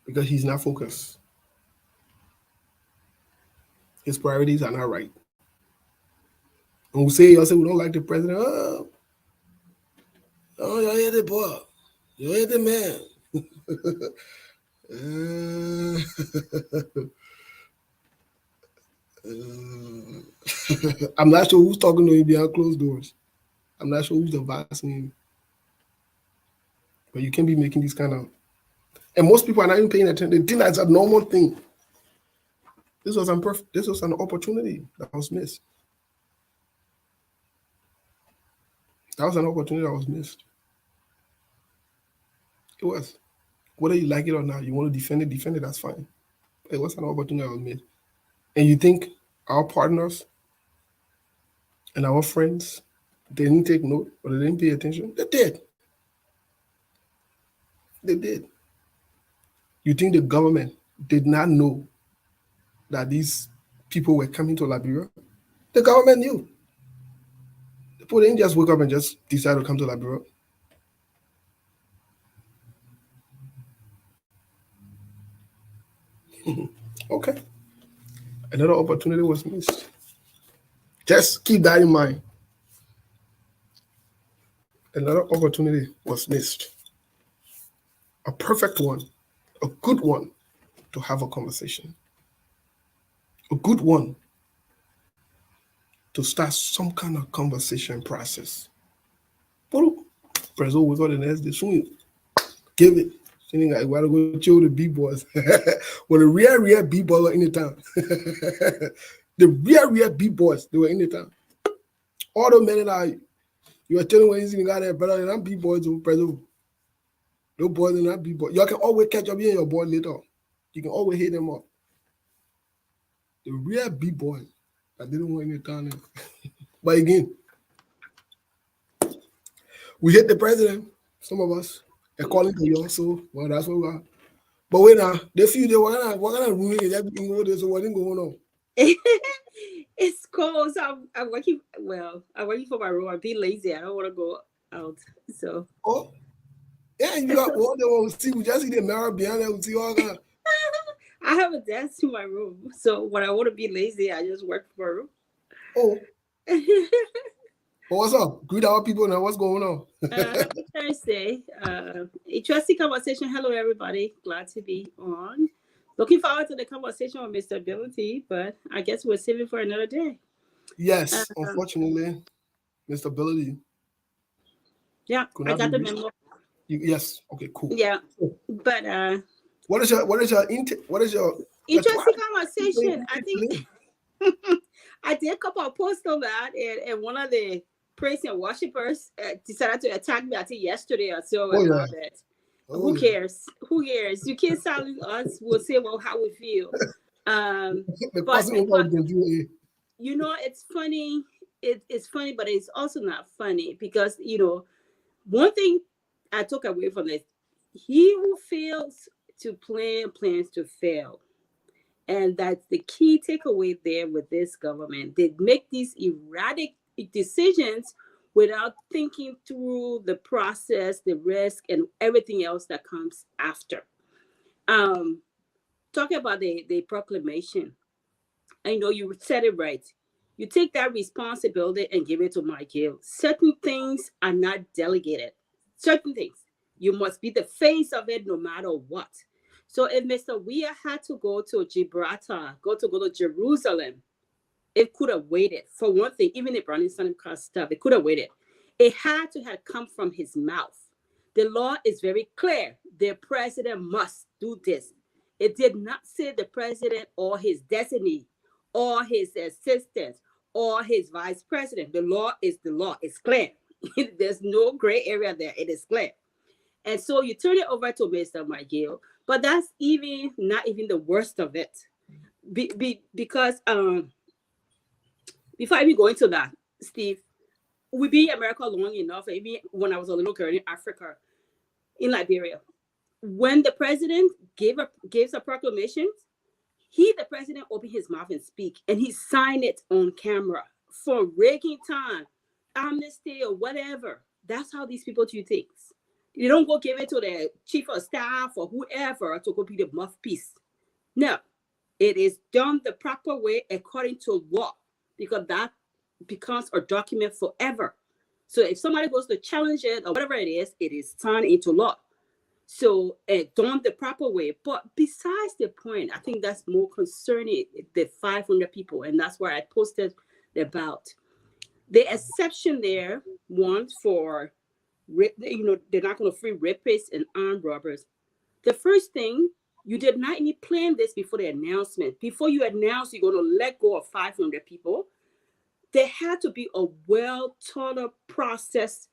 Because he's not focused. His priorities are not right. And we say we don't like the president. Oh, you hear the boy. You hear the man. I'm not sure who's talking to him behind closed doors. I'm not sure who's advising him. But you can't be making these kind of. And most people are not even paying attention. They think that's a normal thing. This was an opportunity that was missed. That was an opportunity that was missed. It was. Whether you like it or not, you want to defend it, that's fine. It was an opportunity that was missed. And you think our partners and our friends, they didn't take note or they didn't pay attention? They did. They did. You think the government did not know that these people were coming to Liberia? The government knew. The people didn't just wake up and just decide to come to Liberia. Okay. Another opportunity was missed. Just keep that in mind. Another opportunity was missed. A perfect one, a good one to have a conversation. A good one to start some kind of conversation process. Prezo, we got the next day soon. Give it. Saying like, why don't go chill the big boys? Well, the real big boys were in the town. The real big boys, they were in the town. All the men that you were telling when you got there, brother, they're not big boys, Prezo. Those boys are not big boys. You can always catch up here in your boy later. You can always hit them up. The real big boys that didn't want in the town. But again, we hit the president, some of us, according to you, so well, that's what we are. But wait now, they feel they were gonna ruin it, everything over there, so what ain't going on?
It's cold, so I'm working. Well, I'm working for my room. I'm being lazy. I don't want to go out. So.
Oh, yeah, you got all they want to see. We just see the mirror behind there. We see all that.
I have a desk to my room, so when I want to be lazy, I just work from my room.
Oh. Well, what's up? Greet our people now. What's going on?
Happy Thursday. Interesting conversation. Hello, everybody. Glad to be on. Looking forward to the conversation with Mr. Ability, but I guess we'll save it for another day.
Yes,
Um,
unfortunately, Mr. Ability
yeah,
could
I
not be
got the
reached.
memo.
Yes. Okay. Cool.
Yeah, but
What is your
interesting
what
conversation. I think I did a couple of posts on that, and one of the praise and worshipers decided to attack me, I think yesterday or so
Oh yeah.
about it.
Oh
Who
yeah.
cares? Who cares? You can't silence us. We'll say, well, how we feel.
The
But
person who can do
it's funny. It's funny, but it's also not funny because one thing I took away from this: he who fails to plan plans to fail. And that's the key takeaway there with this government. They make these erratic decisions without thinking through the process, the risk, and everything else that comes after. Um, Talking about the proclamation, I know you said it right. You take that responsibility and give it to Michael. Certain things are not delegated. Certain things. You must be the face of it no matter what. So if Mr. Weir had to go to Gibraltar, go to Jerusalem, it could have waited. For one thing, even if Brownie Sun cost stuff, it could have waited. It had to have come from his mouth. The law is very clear. The president must do this. It did not say the president or his designee or his assistant or his vice president. The law is the law. It's clear. There's no gray area there. It is clear. And so you turn it over to Mr. McGill, but that's even not even the worst of it. Because before I even go into that, Steve, we be in America long enough, even when I was a little girl in Africa, in Liberia, when the president gives a proclamation, the president, opened his mouth and speak, and he signed it on camera for raking time, amnesty or whatever. That's how these people do things. You don't go give it to the chief of staff or whoever to go be the mouthpiece. No, it is done the proper way according to law, because that becomes a document forever. So if somebody goes to challenge it or whatever it is signed into law. So done the proper way. But besides the point, I think that's more concerning the 500 people. And that's where I posted about the exception there, one for, they're not going to free rapists and armed robbers. The first thing, you did not even plan this before the announcement. Before you announce you're going to let go of 500 people, there had to be a well thought out process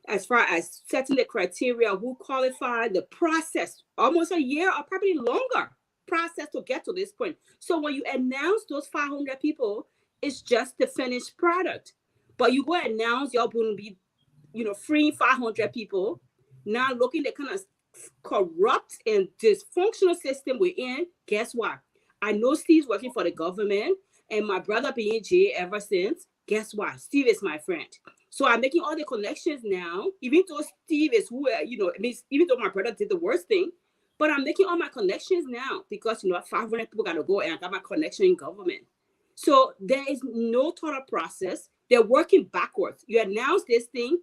as far as setting the criteria, who qualified, the process, almost a year or probably longer process to get to this point. So when you announce those 500 people, it's just the finished product. But you go announce y'all going to be, freeing 500 people, now looking at the kind of corrupt and dysfunctional system we're in. Guess what? I know Steve's working for the government, and my brother being in jail ever since. Guess what? Steve is my friend. So I'm making all the connections now, even though Steve is who, even though my brother did the worst thing, but I'm making all my connections now because, 500 people got to go, and I got my connection in government. So there is no thought process. They're working backwards. You announce this thing,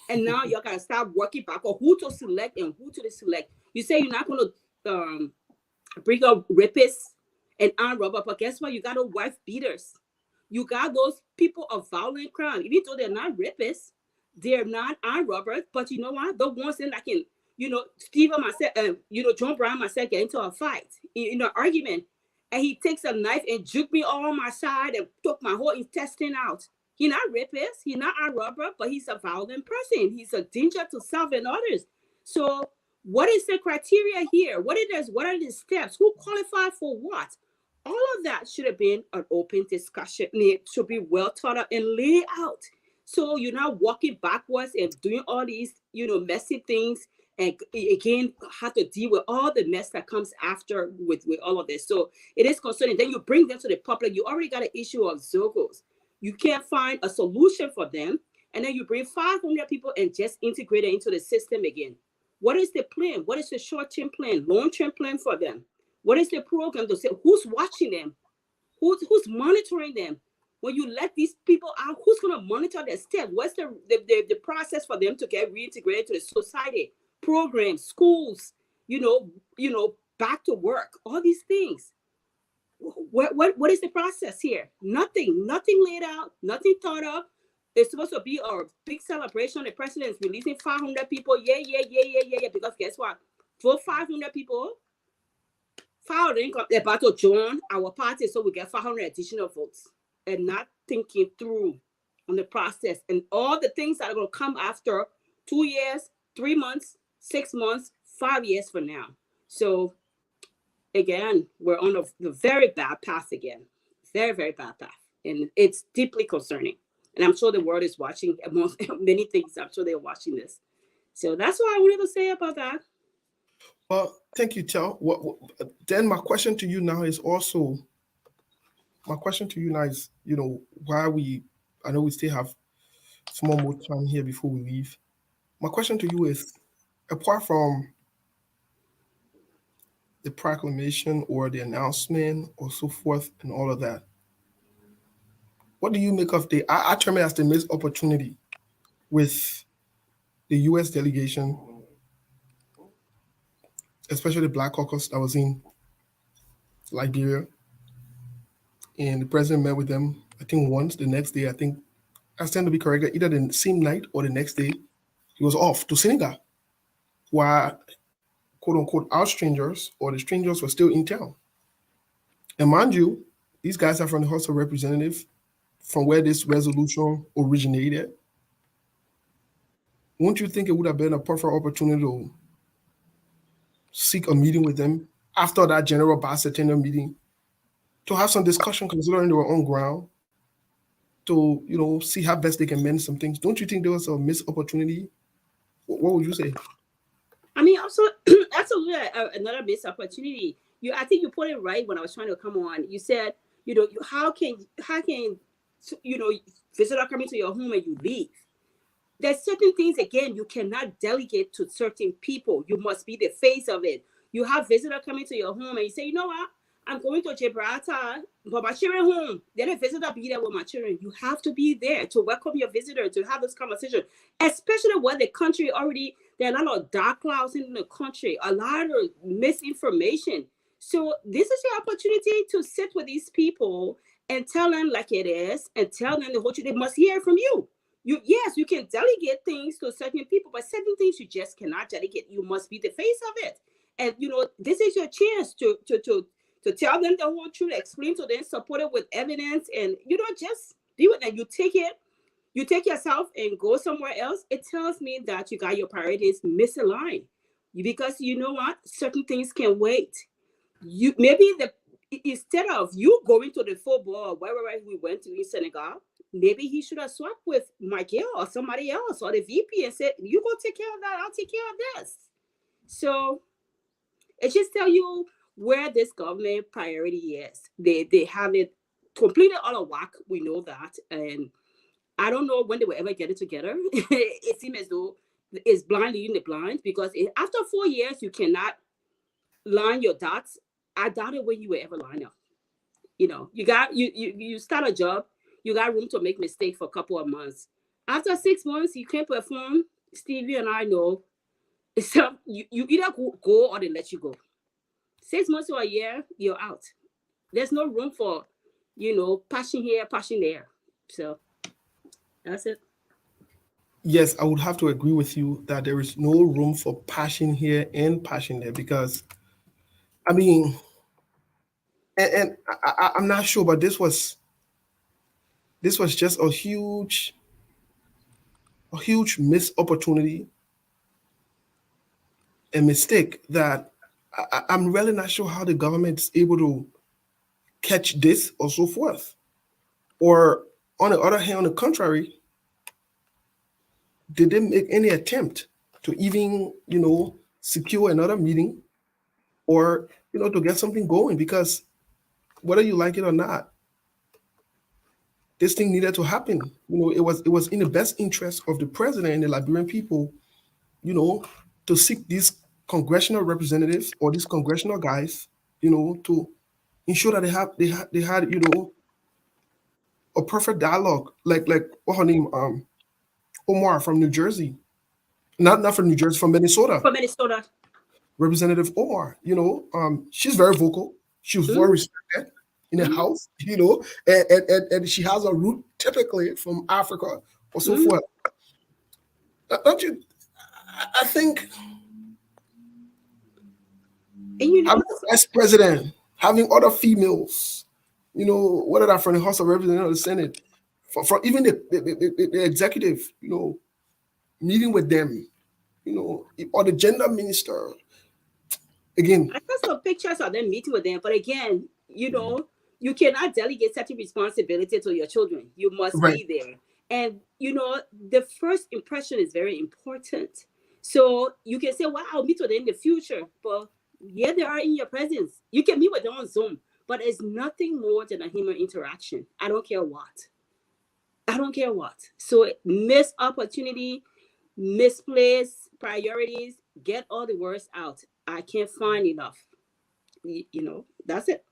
and now you got to start working backward. Who to select and who to select. You say you're not going to bring up rapists and armed robbers, but guess what? You got those wife beaters. You got those people of violent crime. Even though they're not rapists, they're not armed robbers, but you know what? The ones that can, Steve and myself, John Brown and myself get into a fight, in an argument, and he takes a knife and juke me all on my side and took my whole intestine out. He's not rapist, he's not armed robber, but he's a violent person. He's a danger to self and others. So what is the criteria here? What are the steps? Who qualified for what? All of that should have been an open discussion. It should be well thought out and laid out. So you're not walking backwards and doing all these, messy things, and again have to deal with all the mess that comes after with all of this. So it is concerning. Then you bring them to the public. You already got an issue of Zogos. You can't find a solution for them, and then you bring 500 people and just integrate it into the system again. What is the plan? What is the short-term plan, long-term plan for them? What is the program to say? Who's watching them? Who's monitoring them? When you let these people out, who's going to monitor their step? What's the process for them to get reintegrated to the society? Programs, schools, back to work, all these things. What is the process here? Nothing laid out, nothing thought of. It's supposed to be a big celebration. The president is releasing 500 people. Yeah, yeah, yeah, yeah, yeah, yeah. Because guess what? For 500 people, 500 they're about to join our party, so we get 500 additional votes, and not thinking through on the process and all the things that are going to come after 2 years, 3 months, 6 months, 5 years from now. So again, we're on the very bad path again. Very, very bad path. And it's deeply concerning. And I'm sure the world is watching among many things. I'm sure they're watching this. So that's what I wanted to say about that.
Well, thank you, Tel. Then my question to you now is also, why I know we still have some more time here before we leave. My question to you is, apart from the proclamation or the announcement or so forth and all of that, what do you make of I term it as the missed opportunity with the U.S. delegation, especially the Black Caucus that was in Liberia, and the president met with them, I think once. The next day, I think, I stand to be corrected, either the same night or the next day, he was off to Senegal, while, quote unquote, our strangers or the strangers were still in town. And mind you, these guys are from the House of Representatives, from where this resolution originated. Won't you think it would have been a perfect opportunity to seek a meeting with them after that General Bicentennial meeting, to have some discussion, considering they were on ground, to see how best they can mend some things? Don't you think there was a missed opportunity? What would you say?
I mean, also, absolutely another missed opportunity. I think you put it right when I was trying to come on. You said, how can visitor coming to your home and you leave? There's certain things, again, you cannot delegate to certain people. You must be the face of it. You have visitor coming to your home and you say, you know what? I'm going to Gibraltar, but my children home. Then a visitor be there with my children. You have to be there to welcome your visitor, to have this conversation, especially when the country already, there are a lot of dark clouds in the country, a lot of misinformation. So this is your opportunity to sit with these people and tell them like it is, and tell them the whole truth. They must hear from you. Yes, you can delegate things to certain people, but certain things you just cannot delegate. You must be the face of it. And this is your chance to tell them the whole truth, explain to them, support it with evidence, and just do it. And you take yourself and go somewhere else. It tells me that you got your priorities misaligned. Because you know what? Certain things can wait. Instead of you going to the football or wherever we went to in Senegal, maybe he should have swapped with Michael or somebody else or the VP and said, you go take care of that, I'll take care of this. So it just tell you where this government priority is. They have it completely out of whack. We know that. And I don't know when they will ever get it together. It seems as though it's blind leading the blind, because after 4 years, you cannot line your dots. I doubt it when you will ever line up. You start a job, you got room to make mistakes for a couple of months. After 6 months, you can't perform. Stevie and I know. So you either go or they let you go. 6 months to a year, you're out. There's no room for, passion here, passion there. So that's it.
Yes, I would have to agree with you that there is no room for passion here and passion there, because, I mean, and I'm not sure, but this was just a huge missed opportunity and mistake that I'm really not sure how the government is able to catch this or so forth. Or on the other hand, on the contrary, did they make any attempt to even, secure another meeting or, to get something going? Because whether you like it or not, this thing needed to happen. It was in the best interest of the president and the Liberian people, to seek these congressional representatives or these congressional guys, to ensure that they had, a perfect dialogue, like what her name, Omar from New Jersey, not from New Jersey, from Minnesota,
From Minnesota.
Representative Omar. She's very vocal. She was very
Mhm.
respected in the
Mhm.
house, and she has a root typically from Africa or so
Mhm.
forth. Don't you? I think
And you
having
know,
a vice president, having other females, whether that from the House of Representatives or the Senate, for even the executive, meeting with them, or the gender minister. Again,
I saw some pictures of them meeting with them, but again, you cannot delegate certain responsibility to your children. You must
right.
be there. And the first impression is very important. So you can say, "Wow, I'll meet with them in the future," but yeah, they are in your presence. You can meet with them on Zoom, but it's nothing more than a human interaction. I don't care what. I don't care what. So missed opportunity, misplaced priorities, get all the words out. I can't find enough. That's it.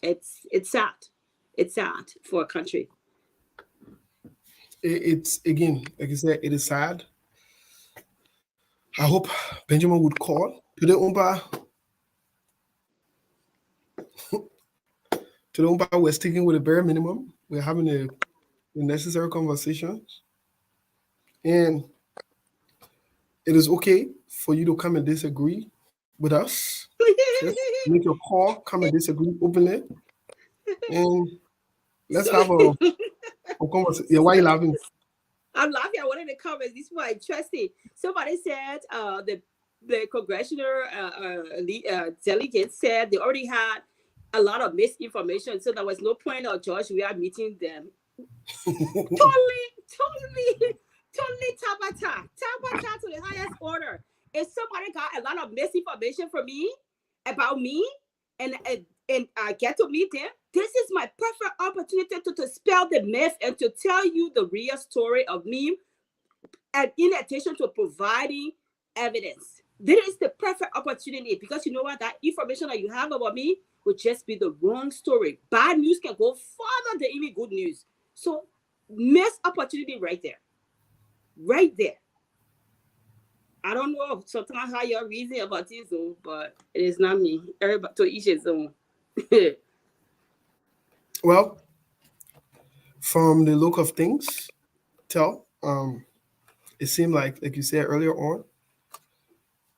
It's sad. It's sad for a country.
It's again, like I said, it is sad. I hope Benjamin would call today. We're sticking with the bare minimum. We're having the necessary conversations, and it is okay for you to come and disagree with us. Just make your call, come and disagree openly, and let's
So
have a conversation. Yeah, why are you laughing?
I'm laughing at one of the comments. This is why interesting. Somebody said the congressional delegates said they already had a lot of misinformation, so there was no point of George we are meeting them. Totally, totally tabata to the highest order. If somebody got a lot of misinformation from me about me, and get to meet them, this is my perfect opportunity to spell the myth and to tell you the real story of me, and in addition to providing evidence. This is the perfect opportunity because you know what? That information that you have about me would just be the wrong story. Bad news can go farther than even good news. So, missed opportunity right there. Right there. I don't know sometimes how you're reasoning about this, though, but it is not me. Everybody to each his own.
Well, from the look of things, it seemed like you said earlier on,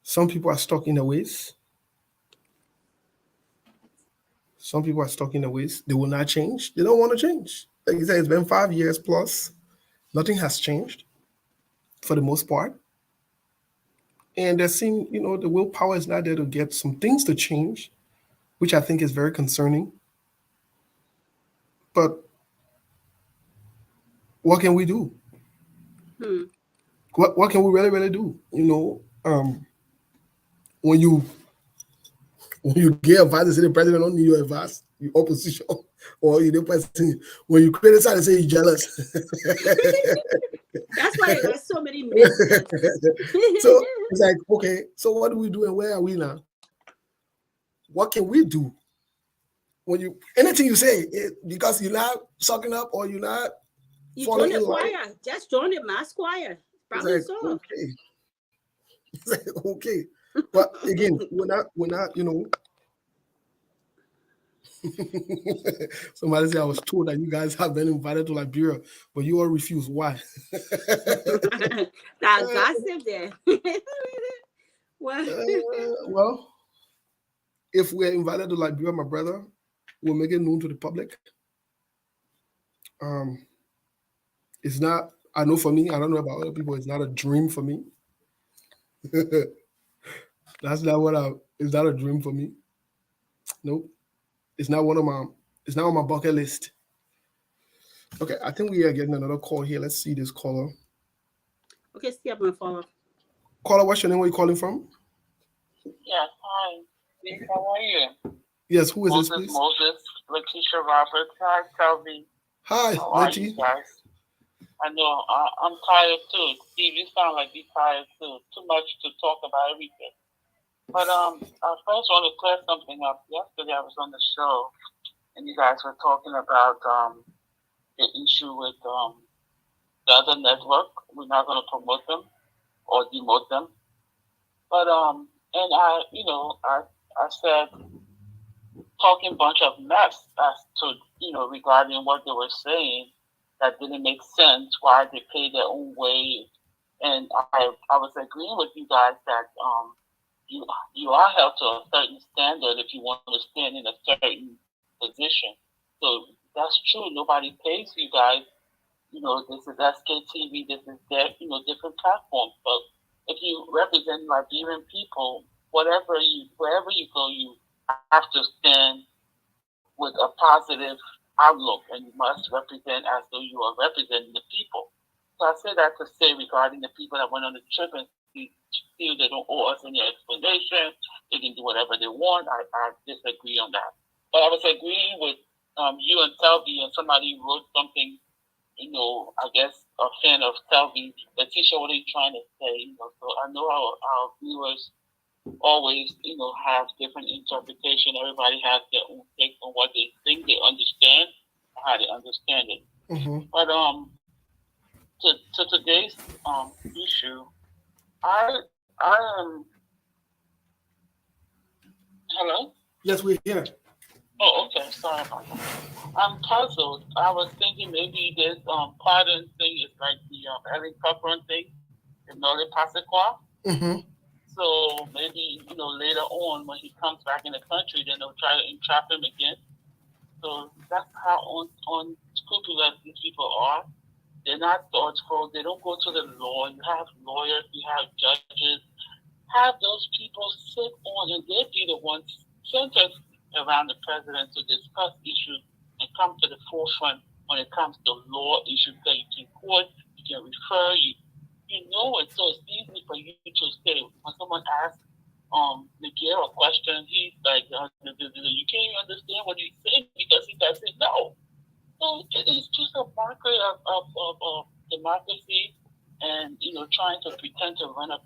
some people are stuck in their ways. Some people are stuck in their ways. They will not change. They don't want to change. Like you said, it's been 5 years plus. Nothing has changed for the most part. And they're seeing, the willpower is not there to get some things to change, which I think is very concerning. But what can we do?
Hmm.
What can we really, really do? When you get advice and say the president don't need your advice, you opposition, or you the person, when you criticize and say you're jealous.
That's why they got so many ministers.
So it's like, okay, so what do we do and where are we now? What can we do when you anything you say because you're not sucking up or you're not
You join
falling
the
in line?
choir. Just join the mass choir.
It's
Problem
like
solved.
okay, it's like okay, but again, we're not. Somebody said I was told that you guys have been invited to Liberia, but you all refuse. Why?
That gossip there. What?
Well, if we're invited to Liberia, my brother, we'll make it known to the public. Um, it's not. I know for me, I don't know about other people. It's not a dream for me. That's not what I. It's not a dream for me. Nope. It's not one of my. It's not on my bucket list. Okay, I think we are getting another call here. Let's see this caller.
Okay, see, I'm gonna follow.
Caller, what's your name? Where you calling from?
Yes, hi. Steve, how are you?
Yes, who is this, please?
Moses, Letitia Roberts. Hi, Kelby.
Hi,
How are you
Letty.
guys? I know, I'm tired too. Steve, you sound like you're tired too. Too much to talk about everything. But I first want to clear something up. Yesterday I was on the show, and you guys were talking about the issue with the other network. We're not going to promote them or demote them. But and I said talking bunch of mess as to regarding what they were saying that didn't make sense. Why they pay their own way, and I was agreeing with you guys that you are held to a certain standard if you want to stand in a certain position. So that's true. Nobody pays you guys. This is SKTV. This is their different platforms. But if you represent Liberian people, wherever you go, you have to stand with a positive outlook, and you must represent as though you are representing the people. So I say that to say regarding the people that went on the trip and feel they don't owe us any explanation, they can do whatever they want. I disagree on that. But I was agreeing with you and Selby, and somebody wrote something, I guess a fan of Selby, Letitia, what are you trying to say? So I know our viewers always, have different interpretation. Everybody has their own take on what they think they understand, or how they understand it.
Mm-hmm.
But to today's issue, I am. Hello.
Yes, we're here.
Oh, okay. Sorry about that. I'm puzzled. I was thinking maybe this pardon thing is like the Ellen Cochran thing, the Nole Passequa.
Mm-hmm.
So maybe later on when he comes back in the country, then they'll try to entrap him again. So that's how unscrupulous these people are. They're not thoughtful. They don't go to the law. You have lawyers. You have judges. Have those people sit on, and they'll be the ones centered around the president to discuss issues and come to the forefront when it comes to law issues that you can court, you can refer, you know it. So it's easy for you to say when someone asks Miguel a question, he's like, you can't even understand what he's saying because he doesn't know. So it's just a marker of democracy and trying to pretend to run a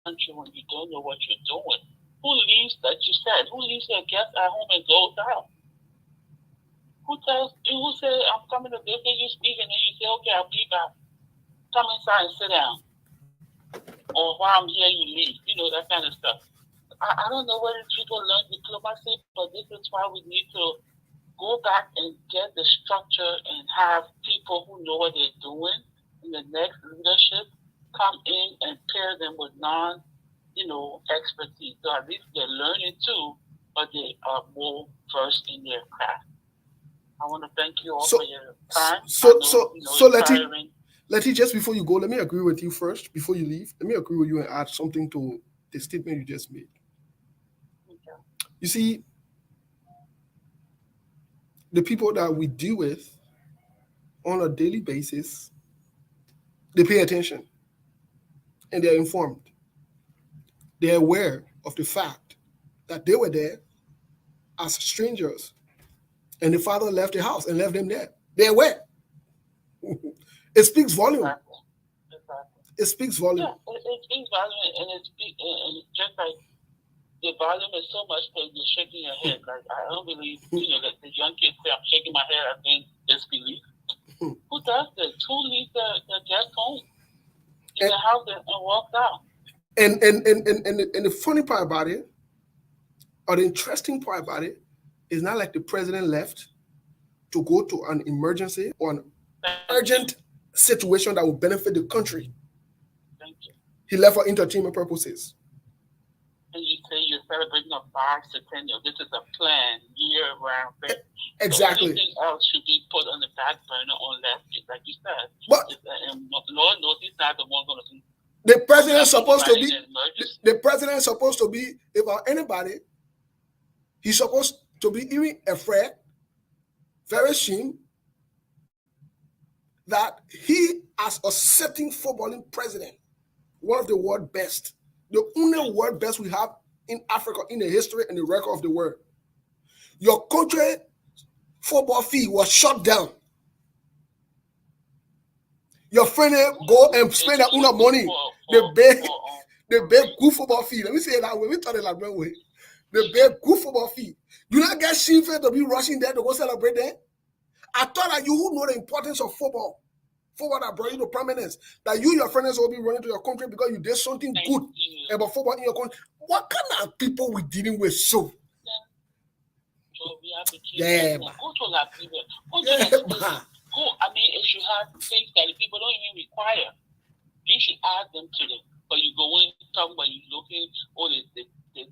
country when you don't know what you're doing. Who leaves, like you said, who leaves their guests at home and goes out? Who say, I'm coming to visit you, speak, and then you say, okay, I'll be back. Come inside and sit down. Or while I'm here, you leave. That kind of stuff. I don't know whether people learn diplomacy, but this is why we need to go back and get the structure and have people who know what they're doing in the next leadership come in and pair them with expertise. So at least they're learning too, but they are more versed in their craft. I want to thank you all for your time.
So Letty, just before you go, let me agree with you first. Before you leave, let me agree with you and add something to the statement you just made.
Okay.
You see, the people that we deal with on a daily basis, they pay attention and they're informed. They're aware of the fact that they were there as strangers and the father left the house and left them there. They're aware. It speaks volume.
Exactly.
It speaks volume.
Yeah, it speaks volume, and it's just like the volume is so much that you're shaking your head. Like I don't believe, that the young kids say I'm shaking my head. I think disbelief. Who does this? Who leaves the guest home in the house and walks out?
And the funny part about it, or the interesting part about it, is not like the president left to go to an emergency or an urgent situation that will benefit the country.
Thank you.
He left for entertainment purposes.
And you say you're celebrating a 5 to 10 years. This is a plan, year-round thing.
Exactly.
So anything else should be put on the back burner unless, like you said,
but
and Lord knows he's not the one going to see.
The president is supposed to be. The president is supposed to be. About anybody, he's supposed to be even afraid, very shame that he, as a setting footballing president, one of the world best, the only world best we have in Africa in the history and the record of the world. Your country football fee was shut down. Your friend go and spend that una money. The big good football fee. Let me say it that way. We thought it like that way. The big good football fee. You not get shame to be rushing there to go celebrate there. I thought that you who know the importance of football that brought you to prominence, that you, your friends will be running to your country because you did something good about football in your country. What kind of people we dealing with so? Yeah,
go to Liberia. Go to
yeah,
the state. Go, I mean, if you have things that the people don't even require, you should add them to them. But you go in, talk about you looking, or the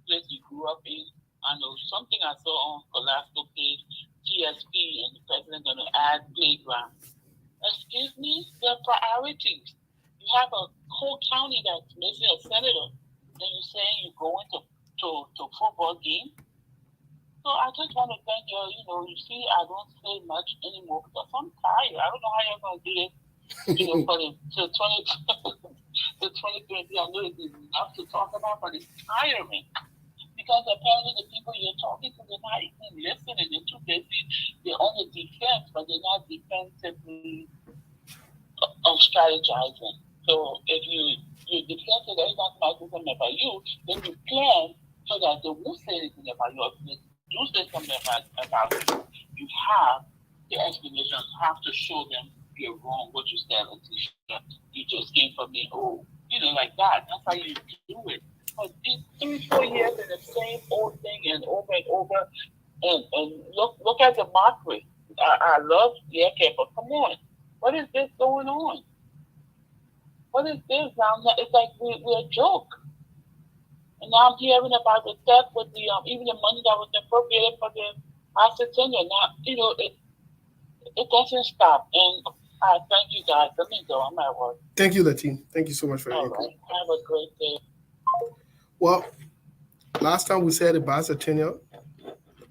place you grew up in. I know something I saw on Colasco page, TSP, and the president going to add playground. Excuse me, the priorities. You have a whole county that's missing a senator, and you're saying you're going to football game. So I just want to thank you. You know, you see, I don't say much anymore because I'm tired. I don't know how you're going to do it. You know, for the 2020, I know it's enough to talk about, but it's tiring. Because apparently the people you're talking to, they're not even listening. They're too busy. They're on the defense, but they're not defensively strategizing. So if you're defensive, everybody's might do something about you, then you plan so that they won't say anything about you. If they do say something about you, you have the explanations, have to show them you're wrong, what you said on t-shirt. You just came from me, like that. That's how you do it. But these 3-4 years in the same old thing and over, and look at the mockery. I love okay, but come on. What is this going on? What is this now? It's like we're a joke. And now I'm hearing about the theft with the even the money that was appropriated for the bicentennial. Now, it doesn't stop. And I thank you guys. Let me go. I'm at work.
Thank you, Latine. Thank you so much for your
input. Have a great day.
Well, last time we said the bicentennial.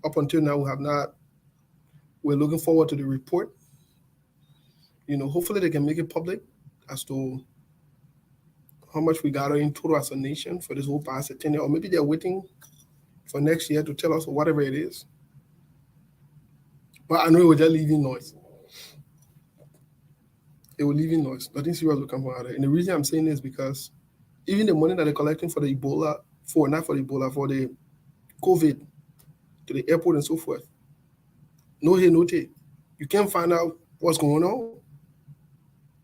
Up until now, we're looking forward to the report. Hopefully they can make it public as to how much we got in total as a nation for this whole bicentennial, or maybe they're waiting for next year to tell us whatever it is. But I know it will just leaving noise. It will leaving noise. Nothing serious will come out of it. And the reason I'm saying this is because even the money that they're collecting for the Ebola, for the COVID, to the airport and so forth, no here, no take. You can't find out what's going on.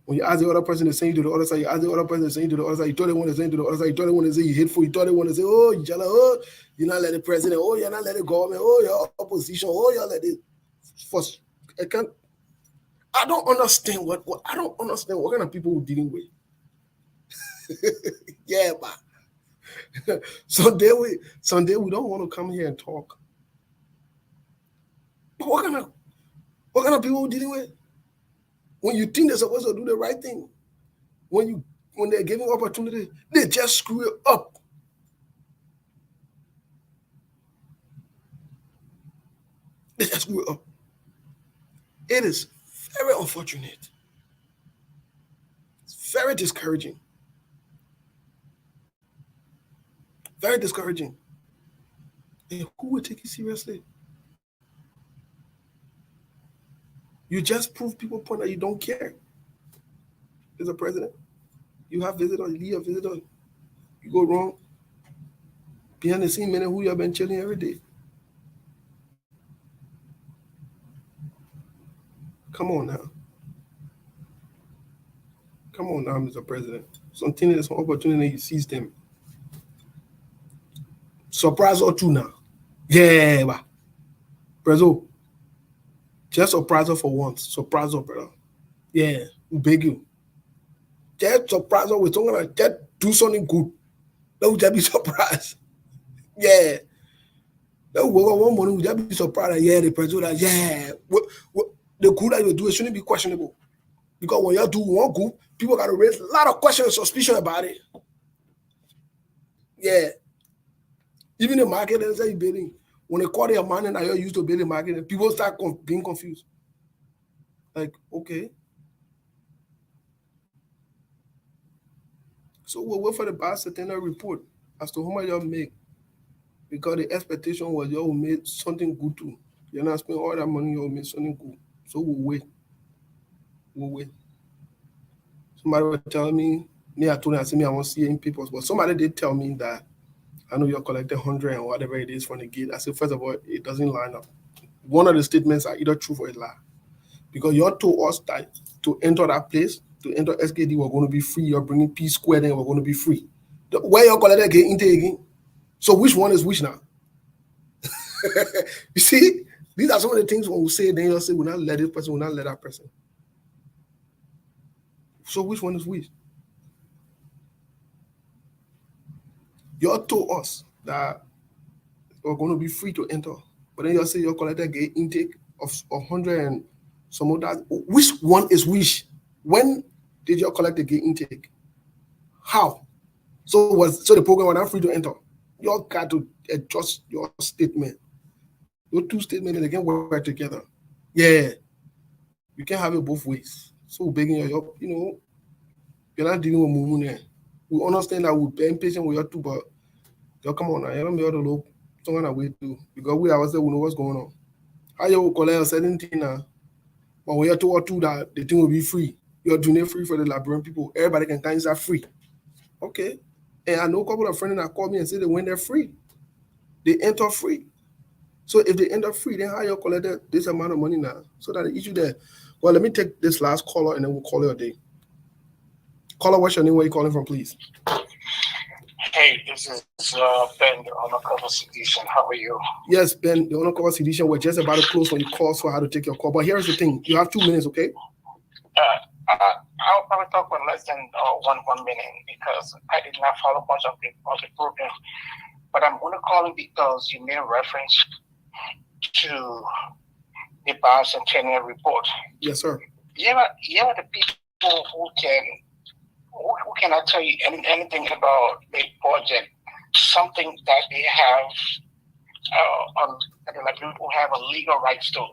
When you ask the other person, they're saying to the other side, you ask the other person, they're saying to the other side, you thought they want to say to the other side, you thought they want to say you hateful, you thought they want to say, oh, you jealous, oh, you're not letting the president, oh, you're not letting the government, oh, your opposition, oh, you're letting I don't understand what kind of people we're dealing with. Yeah, but Sunday we don't want to come here and talk. But what kind of people we're dealing with? When you think they're supposed to do the right thing, when they're giving opportunity, they just screw it up. They just screw it up. It is very unfortunate. It's very discouraging. Very discouraging. And who will take it seriously? You just prove people point that you don't care. As a president, you have visitors, you leave a visitor, you go wrong. Behind the scene, many who you have been chilling every day. Come on now. Come on now, Mr. President. Something is an opportunity, you seize them. Surprise or two now. Yeah, Prezo. Just surprise her for once. Surprise her, brother. Yeah, we beg you. Just surprise her. We're talking about just do something good. Don't just be surprised. Yeah. Don't go on one morning, we just be surprised. Yeah, the president, yeah. The good that you do, it shouldn't be questionable. Because when you do one good, people got to raise a lot of questions and suspicion about it. Yeah. Even the market, they say bidding. When they call their money, now you're used to building market, and people start being confused. Like, okay. So we'll wait for the bicentennial report as to how much y'all make. Because the expectation was y'all will make something good too. You're not spending all that money, y'all will make something good. So we'll wait. We'll wait. Somebody was telling me, I told them, I said, I want to see it in papers. But somebody did tell me that I know you're collecting 100 and whatever it is from the gate. I said, first of all, it doesn't line up. One of the statements are either true or a lie. Because you all told us that to enter that place, to enter SKD, we're going to be free. You're bringing P Square, then we're going to be free. Where you collect that get intake again? So which one is which now? You see, these are some of the things when we say, then you'll say, we'll not let this person, we'll not let that person. So which one is which? You all told us that we're going to be free to enter. But then you'll say you're collecting get intake of 100 and some of that. Which one is which? When did you collect the gate intake? How? So the program was not free to enter. You all got to adjust your statement. Your two statements they can work together. Yeah, you can have it both ways. So begging you're not dealing with Mumu there. We understand that we're being patient with you too, but you come on now, you don't be able to look someone away too. Because we ourselves we know what's going on. How you will collect a certain thing now? But when you're two or two that the thing will be free. You're doing it free for the Liberian people. Everybody can kind of free. Okay. And I know a couple of friends that called me and said they went there free. They enter free. So if they enter free, then how you collect this amount of money now? So that the issue there. Well, let me take this last caller and then we'll call it a day. Caller, what's your name? Where you calling from, please?
Hey, this is Ben, the Honor Cover Sedition. How are you?
Yes, Ben, the Honor Cover Sedition. We're just about to close when you call, so how to take your call. But here's the thing. You have 2 minutes, okay?
I'll probably talk for less than one minute because I did not follow much of the program. But I'm going to call it because you made a reference to the bicentennial report.
Yes, sir.
You are the people who cannot tell you anything about the project, something that they have, like people have a legal rights to.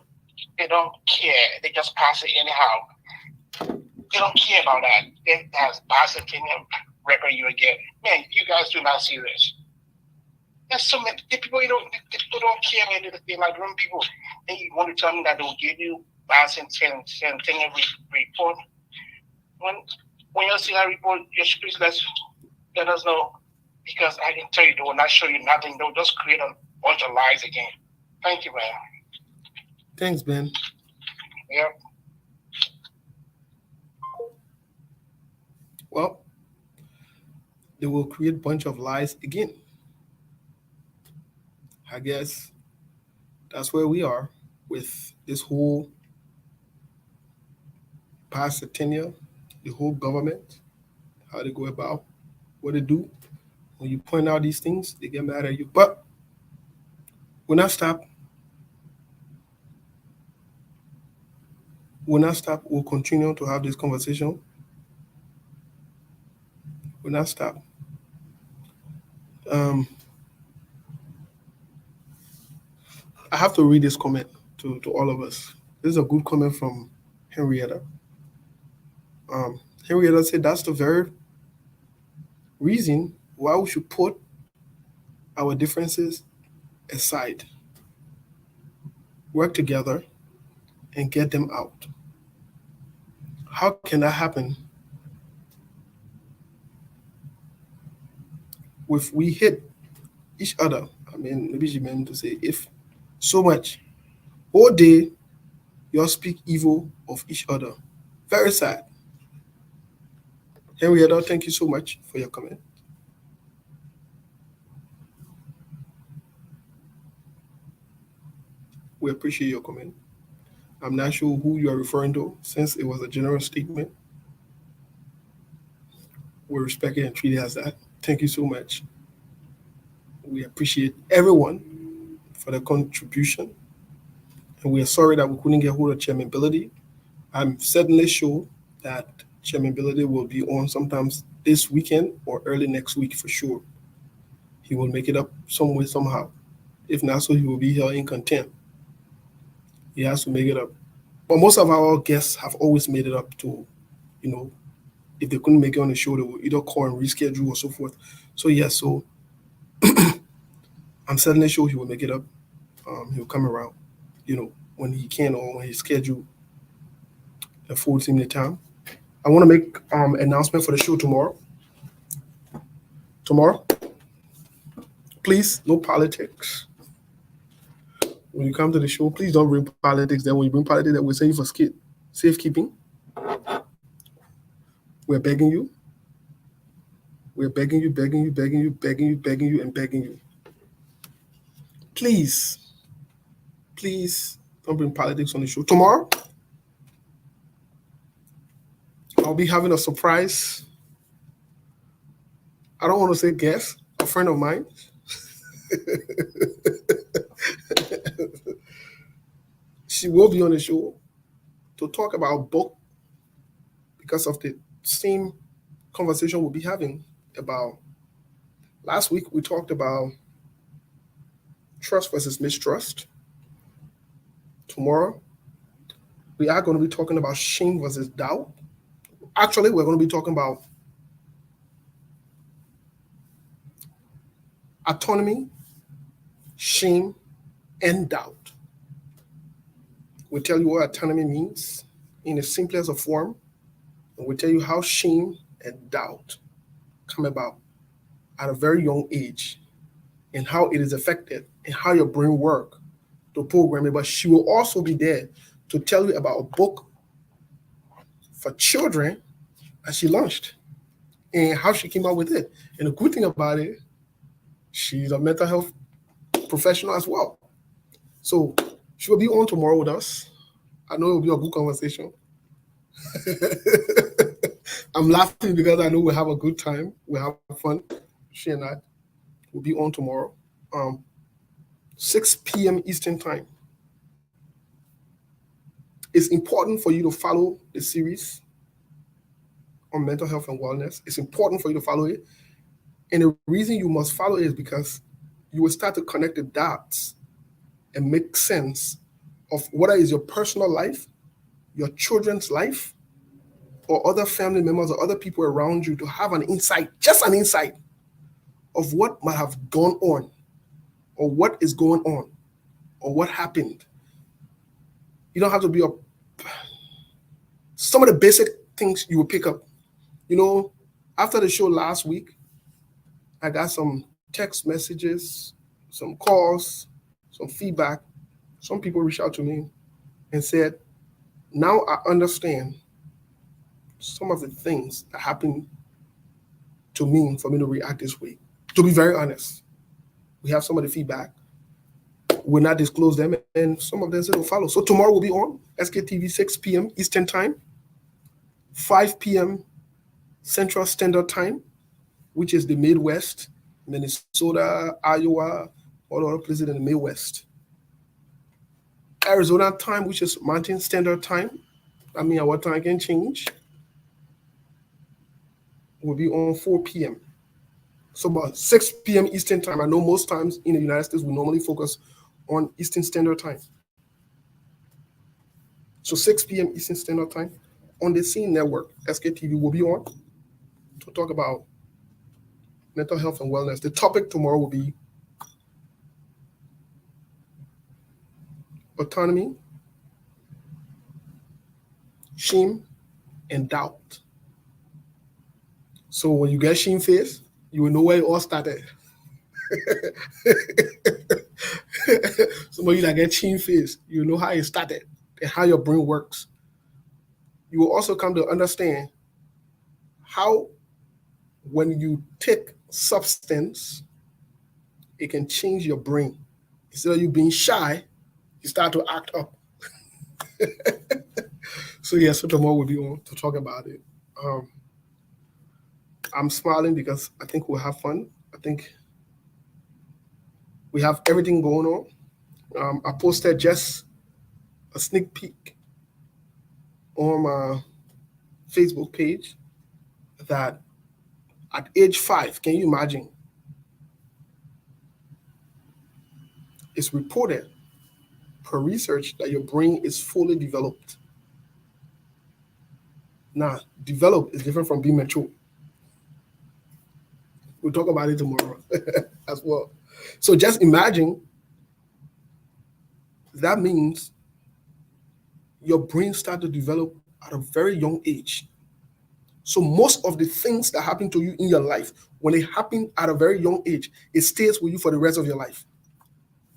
They don't care. They just pass it anyhow. They don't care about that. That's bicentennial record you again. Man, you guys do not serious. There's so many people don't care about the Liberian people. And you want to tell me that they will give you bicentennial report? When you see that report, please let us know, because I can tell you they will not show you nothing. They'll just create a bunch of lies again. Thank you, man.
Thanks, Ben.
Yeah.
Well, they will create a bunch of lies again. I guess that's where we are with this whole past tenure, the whole government, how they go about what they do. When you point out these things, they get mad at you. But we'll not stop. We'll not stop. We'll continue to have this conversation. We'll not stop. I have to read this comment to all of us. This is a good comment from Henrietta. Henrietta said that's the very reason why we should put our differences aside, work together, and get them out. How can that happen? If we hit each other, I mean, maybe she meant to say if so much, all day you all speak evil of each other. Very sad. Henrietta, thank you so much for your comment. We appreciate your comment. I'm not sure who you are referring to, since it was a general statement. We respect it and treat it as that. Thank you so much. We appreciate everyone for their contribution. And we are sorry that we couldn't get hold of Chairman Billady. I'm certainly sure that Chairman Billady will be on sometimes this weekend or early next week for sure. He will make it up some way, somehow. If not so, he will be here in contempt. He has to make it up. But most of our guests have always made it up to, if they couldn't make it on the show, they will either call and reschedule or so forth. So yes, so I'm certainly sure he will make it up. He'll come around, when he can or when his schedule affords him the time. I want to make announcement for the show tomorrow. Tomorrow, please, no politics. When you come to the show, please don't bring politics. Then when you bring politics, then we'll send you for skit. safekeeping. We're begging you. We're begging you, begging you, begging you, begging you, begging you, and begging you. Please, please don't bring politics on the show. Tomorrow, I'll be having a surprise. I don't want to say guest, a friend of mine. She will be on the show to talk about a book because of the same conversation we'll be having about. Last week, we talked about trust versus mistrust. Tomorrow, we are going to be talking about shame versus doubt. Actually, we're going to be talking about autonomy, shame, and doubt. We'll tell you what autonomy means in the simplest of form, and we'll tell you how shame and doubt come about at a very young age and how it is affected and how your brain works to program it. But she will also be there to tell you about a book for children that she launched and how she came out with it. And the good thing about it, she's a mental health professional as well. So she will be on tomorrow with us. I know it will be a good conversation. I'm laughing because I know we'll have a good time. We'll have fun. She and I will be on tomorrow. 6 p.m. Eastern Time. It's important for you to follow the series on mental health and wellness. It's important for you to follow it. And the reason you must follow it is because you will start to connect the dots and make sense of whether it's your personal life, your children's life, or other family members or other people around you to have an insight, just an insight of what might have gone on or what is going on or what happened. You don't have to be some of the basic things you will pick up. You know, after the show last week, I got some text messages, some calls, some feedback. Some people reached out to me and said, now I understand some of the things that happened to me for me to react this way. To be very honest, we have some of the feedback. We'll not disclose them, and some of them said will follow. So tomorrow we'll be on SKTV 6 p.m. Eastern Time, 5 p.m. Central Standard Time, which is the Midwest, Minnesota, Iowa, all other places in the Midwest. Arizona time, which is Mountain Standard Time. I mean, our time can change. Will be on 4 p.m. So about 6 p.m. Eastern Time. I know most times in the United States, we normally focus on Eastern Standard Time. So 6 p.m. Eastern Standard Time on the Scene Network, SKTV will be on to talk about mental health and wellness. The topic tomorrow will be autonomy, shame, and doubt. So when you get shame face, you will know where it all started. Some of you that get shame face, you know how it started and how your brain works. You will also come to understand how when you take substance, it can change your brain. Instead of you being shy, you start to act up. So yeah, so tomorrow we'll be on to talk about it. I'm smiling because I think we'll have fun. I think we have everything going on. I posted just a sneak peek on my Facebook page that at age 5, can you imagine? It's reported per research that your brain is fully developed. Now, develop is different from being mature. We'll talk about it tomorrow as well. So just imagine that means your brain starts to develop at a very young age. So most of the things that happen to you in your life, when they happen at a very young age, it stays with you for the rest of your life.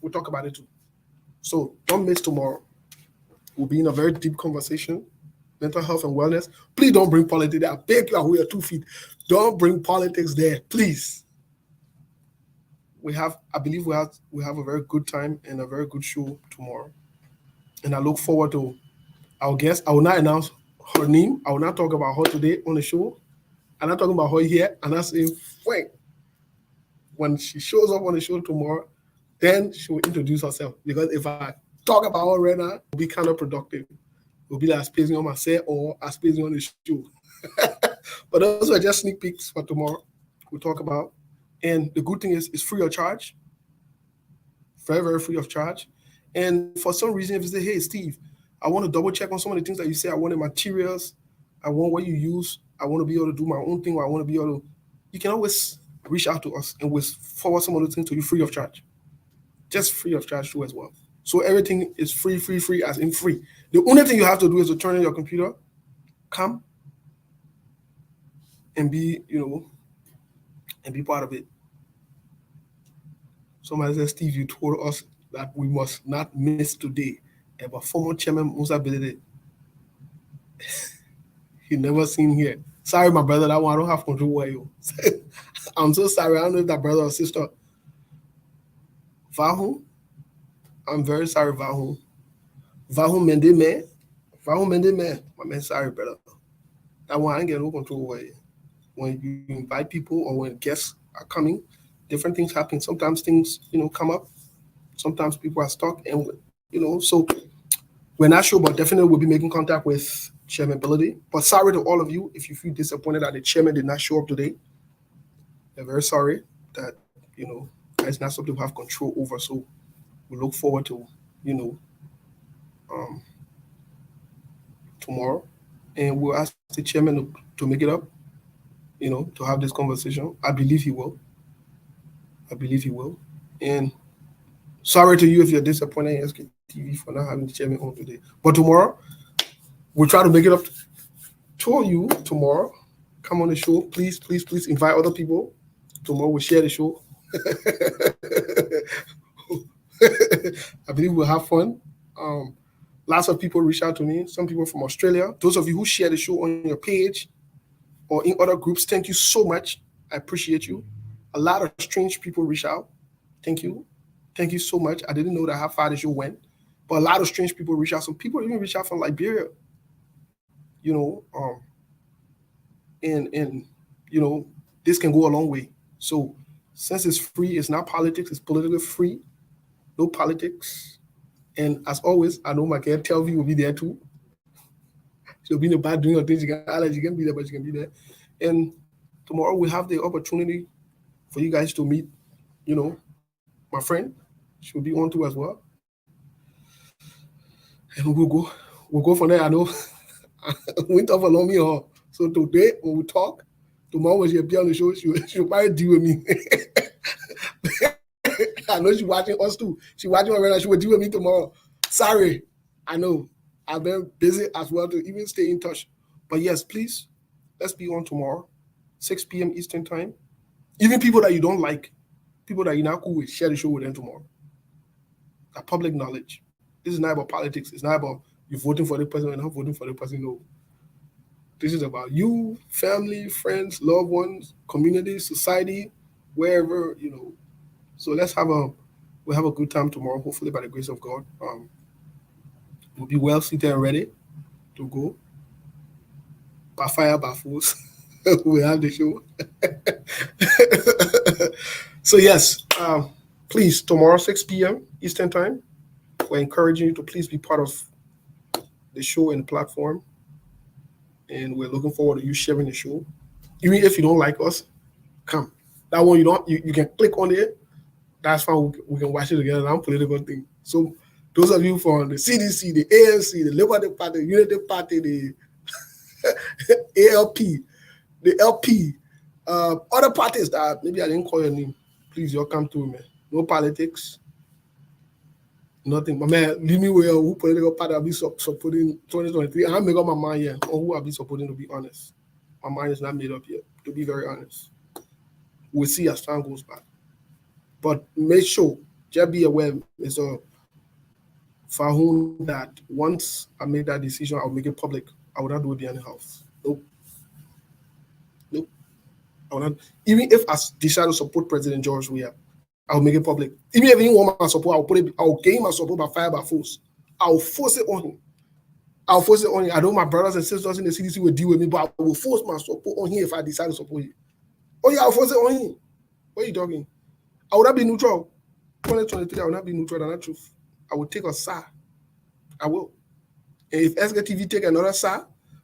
We'll talk about it too. So don't miss tomorrow. We'll be in a very deep conversation mental health and wellness. Please don't bring politics there. I beg you, we are 2 feet. Don't bring politics there, please. I believe we have a very good time and a very good show tomorrow. And I look forward to our guest. I will not announce her name. I will not talk about her today on the show. I'm not talking about her here. And I'm saying, wait, when she shows up on the show tomorrow, then she will introduce herself. Because if I talk about her right now, it'll be kind of productive. It'll be like spacing on my set or spacing on the show. But those are just sneak peeks for tomorrow. We'll talk about. And the good thing is, it's free of charge. Very, very free of charge. And for some reason, if you say, hey, Steve, I want to double check on some of the things that you say, I want the materials, I want what you use, I want to be able to do my own thing, or I want to be able to, you can always reach out to us and we'll forward some of the things to you free of charge. Just free of charge too as well. So everything is free, free, free, as in free. The only thing you have to do is to turn on your computer, come, and be, and be part of it. Somebody said, Steve, you told us that we must not miss today about former chairman Musa Bilede. He never seen here. Sorry, my brother, that one I don't have control over you. I'm so sorry. I don't know if that brother or sister. Vahu, I'm very sorry, Vahu. Vahu Mende man. Vahu Mende man. My man, sorry, brother. That one I ain't get no control over you. When you invite people or when guests are coming, different things happen. Sometimes things, come up. Sometimes people are stuck, and so we're not sure, but definitely we'll be making contact with Chairman Ability. But sorry to all of you if you feel disappointed that the chairman did not show up today. We're very sorry that it's not something we have control over. So we look forward to tomorrow, and we'll ask the chairman to make it up. To have this conversation. I believe he will. And sorry to you if you're disappointed in SKTV for not having the chairman on today. But tomorrow, we'll try to make it up to you tomorrow. Come on the show. Please, please, please invite other people. Tomorrow we'll share the show. I believe we'll have fun. Lots of people reach out to me. Some people from Australia. Those of you who share the show on your page or in other groups, thank you so much. I appreciate you. A lot of strange people reach out. Thank you. Thank you so much. I didn't know that how far the show went, but a lot of strange people reach out. Some people even reach out from Liberia. And this can go a long way. So since it's free, it's not politics, it's politically free. No politics. And as always, I know my girl Telvi will be there too. She'll be in the back doing her things. You can be there, but you can be there. And tomorrow we have the opportunity for you guys to meet, my friend. She'll be on too as well. And we'll go from there. I know we talk along me. So today when we talk, tomorrow when she'll be on the show, she'll probably deal with me. I know she's watching us too. She's watching me right now. She will deal with me tomorrow. Sorry. I know. I've been busy as well to even stay in touch. But yes, please, let's be on tomorrow, 6 p.m. Eastern time. Even people that you don't like, people that you're not cool with, share the show with them tomorrow. That public knowledge. This is not about politics. It's not about you voting for the person and not voting for the person. No. This is about you, family, friends, loved ones, community, society, wherever, So we'll have a good time tomorrow, hopefully by the grace of God. We'll be well seated and ready to go. By fire, by force. We'll have the show. So yes, please, tomorrow, 6 p.m. Eastern time, we're encouraging you to please be part of the show and the platform. And we're looking forward to you sharing the show. Even if you don't like us, come. That one you can click on it. That's fine. We can watch it together. I'm political thing. So those of you from the CDC, the ANC, the Liberty Party, the Unity Party, the ALP, the LP, other parties that maybe I didn't call your name, please, you'll come to me. No politics, nothing. My man, leave me where who political party I'll be supporting 2023. And I'll make up my mind yet on who I'll be supporting, to be honest. My mind is not made up yet, to be very honest. We'll see as time goes by. But make sure, just be aware, Mr. Fahun, that once I make that decision, I'll make it public I would not do it behind the house. Nope. Nope. I would not. Even if I decide to support President George Weah, I'll make it public. Even if he want my support, I'll gain my support by fire by force. I'll force it on him. I know my brothers and sisters in the CDC will deal with me, but I will force my support on him if I decide to support him. Oh yeah, I'll force it on him. What are you talking? I would not be neutral. 2023, I will not be neutral. That's not truth. I will take a side. I will. And if SKTV take another side,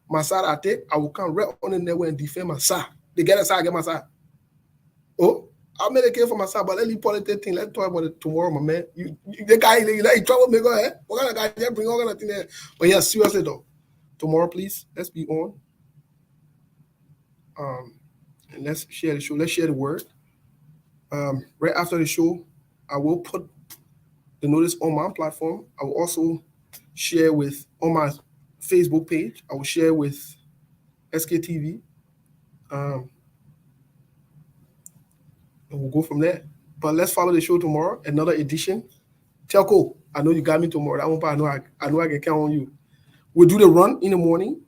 my side I take, I will come right on the network and defend my side. They get a side, I get my side. Oh, I'll make a case for my side, but let's leave politics thing. Let's talk about it tomorrow, my man. The guy, you like troublemaker, eh? What kind of guy bring all kind of thing there? But yeah, seriously though, tomorrow, please, let's be on. And let's share the show. Let's share the word. Right after the show, I will put the notice on my platform. I will also share on my Facebook page. I will share with SKTV. And we'll go from there. But let's follow the show tomorrow. Another edition. Telco, I know you got me tomorrow. That one part, I know I can count on you. We'll do the run in the morning.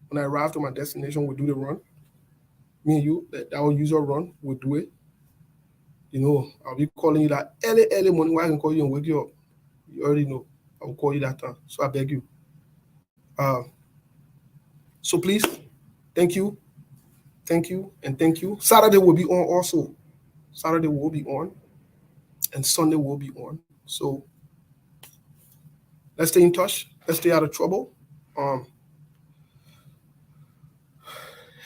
When I arrive to my destination, we'll do the run. Me and you, our user run, we'll do it. You know, I'll be calling you that early morning where I can call you and wake you up. You already know. I will call you that time. So I beg you. So please, thank you. Thank you and thank you. Saturday will be on also. Saturday will be on. And Sunday will be on. So let's stay in touch. Let's stay out of trouble.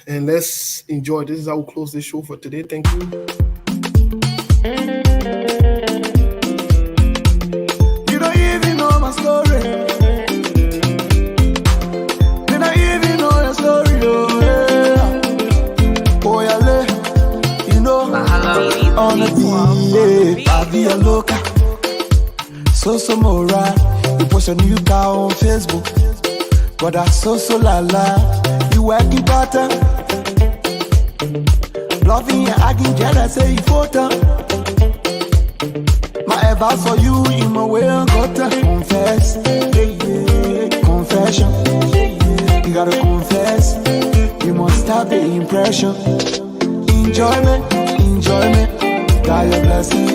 And let's enjoy. This is how we close this show for today. Thank you.
You don't even know my story. You don't even know your story. Oh yeah, you know on the beat, I be a loca. So moral. You post a new car on Facebook, but that's so la la. You working better. Loving you, I can get that say you photo. My advice for you in my way I got to confess. Confession. You gotta confess. You must have the impression. Enjoyment. Got your blessing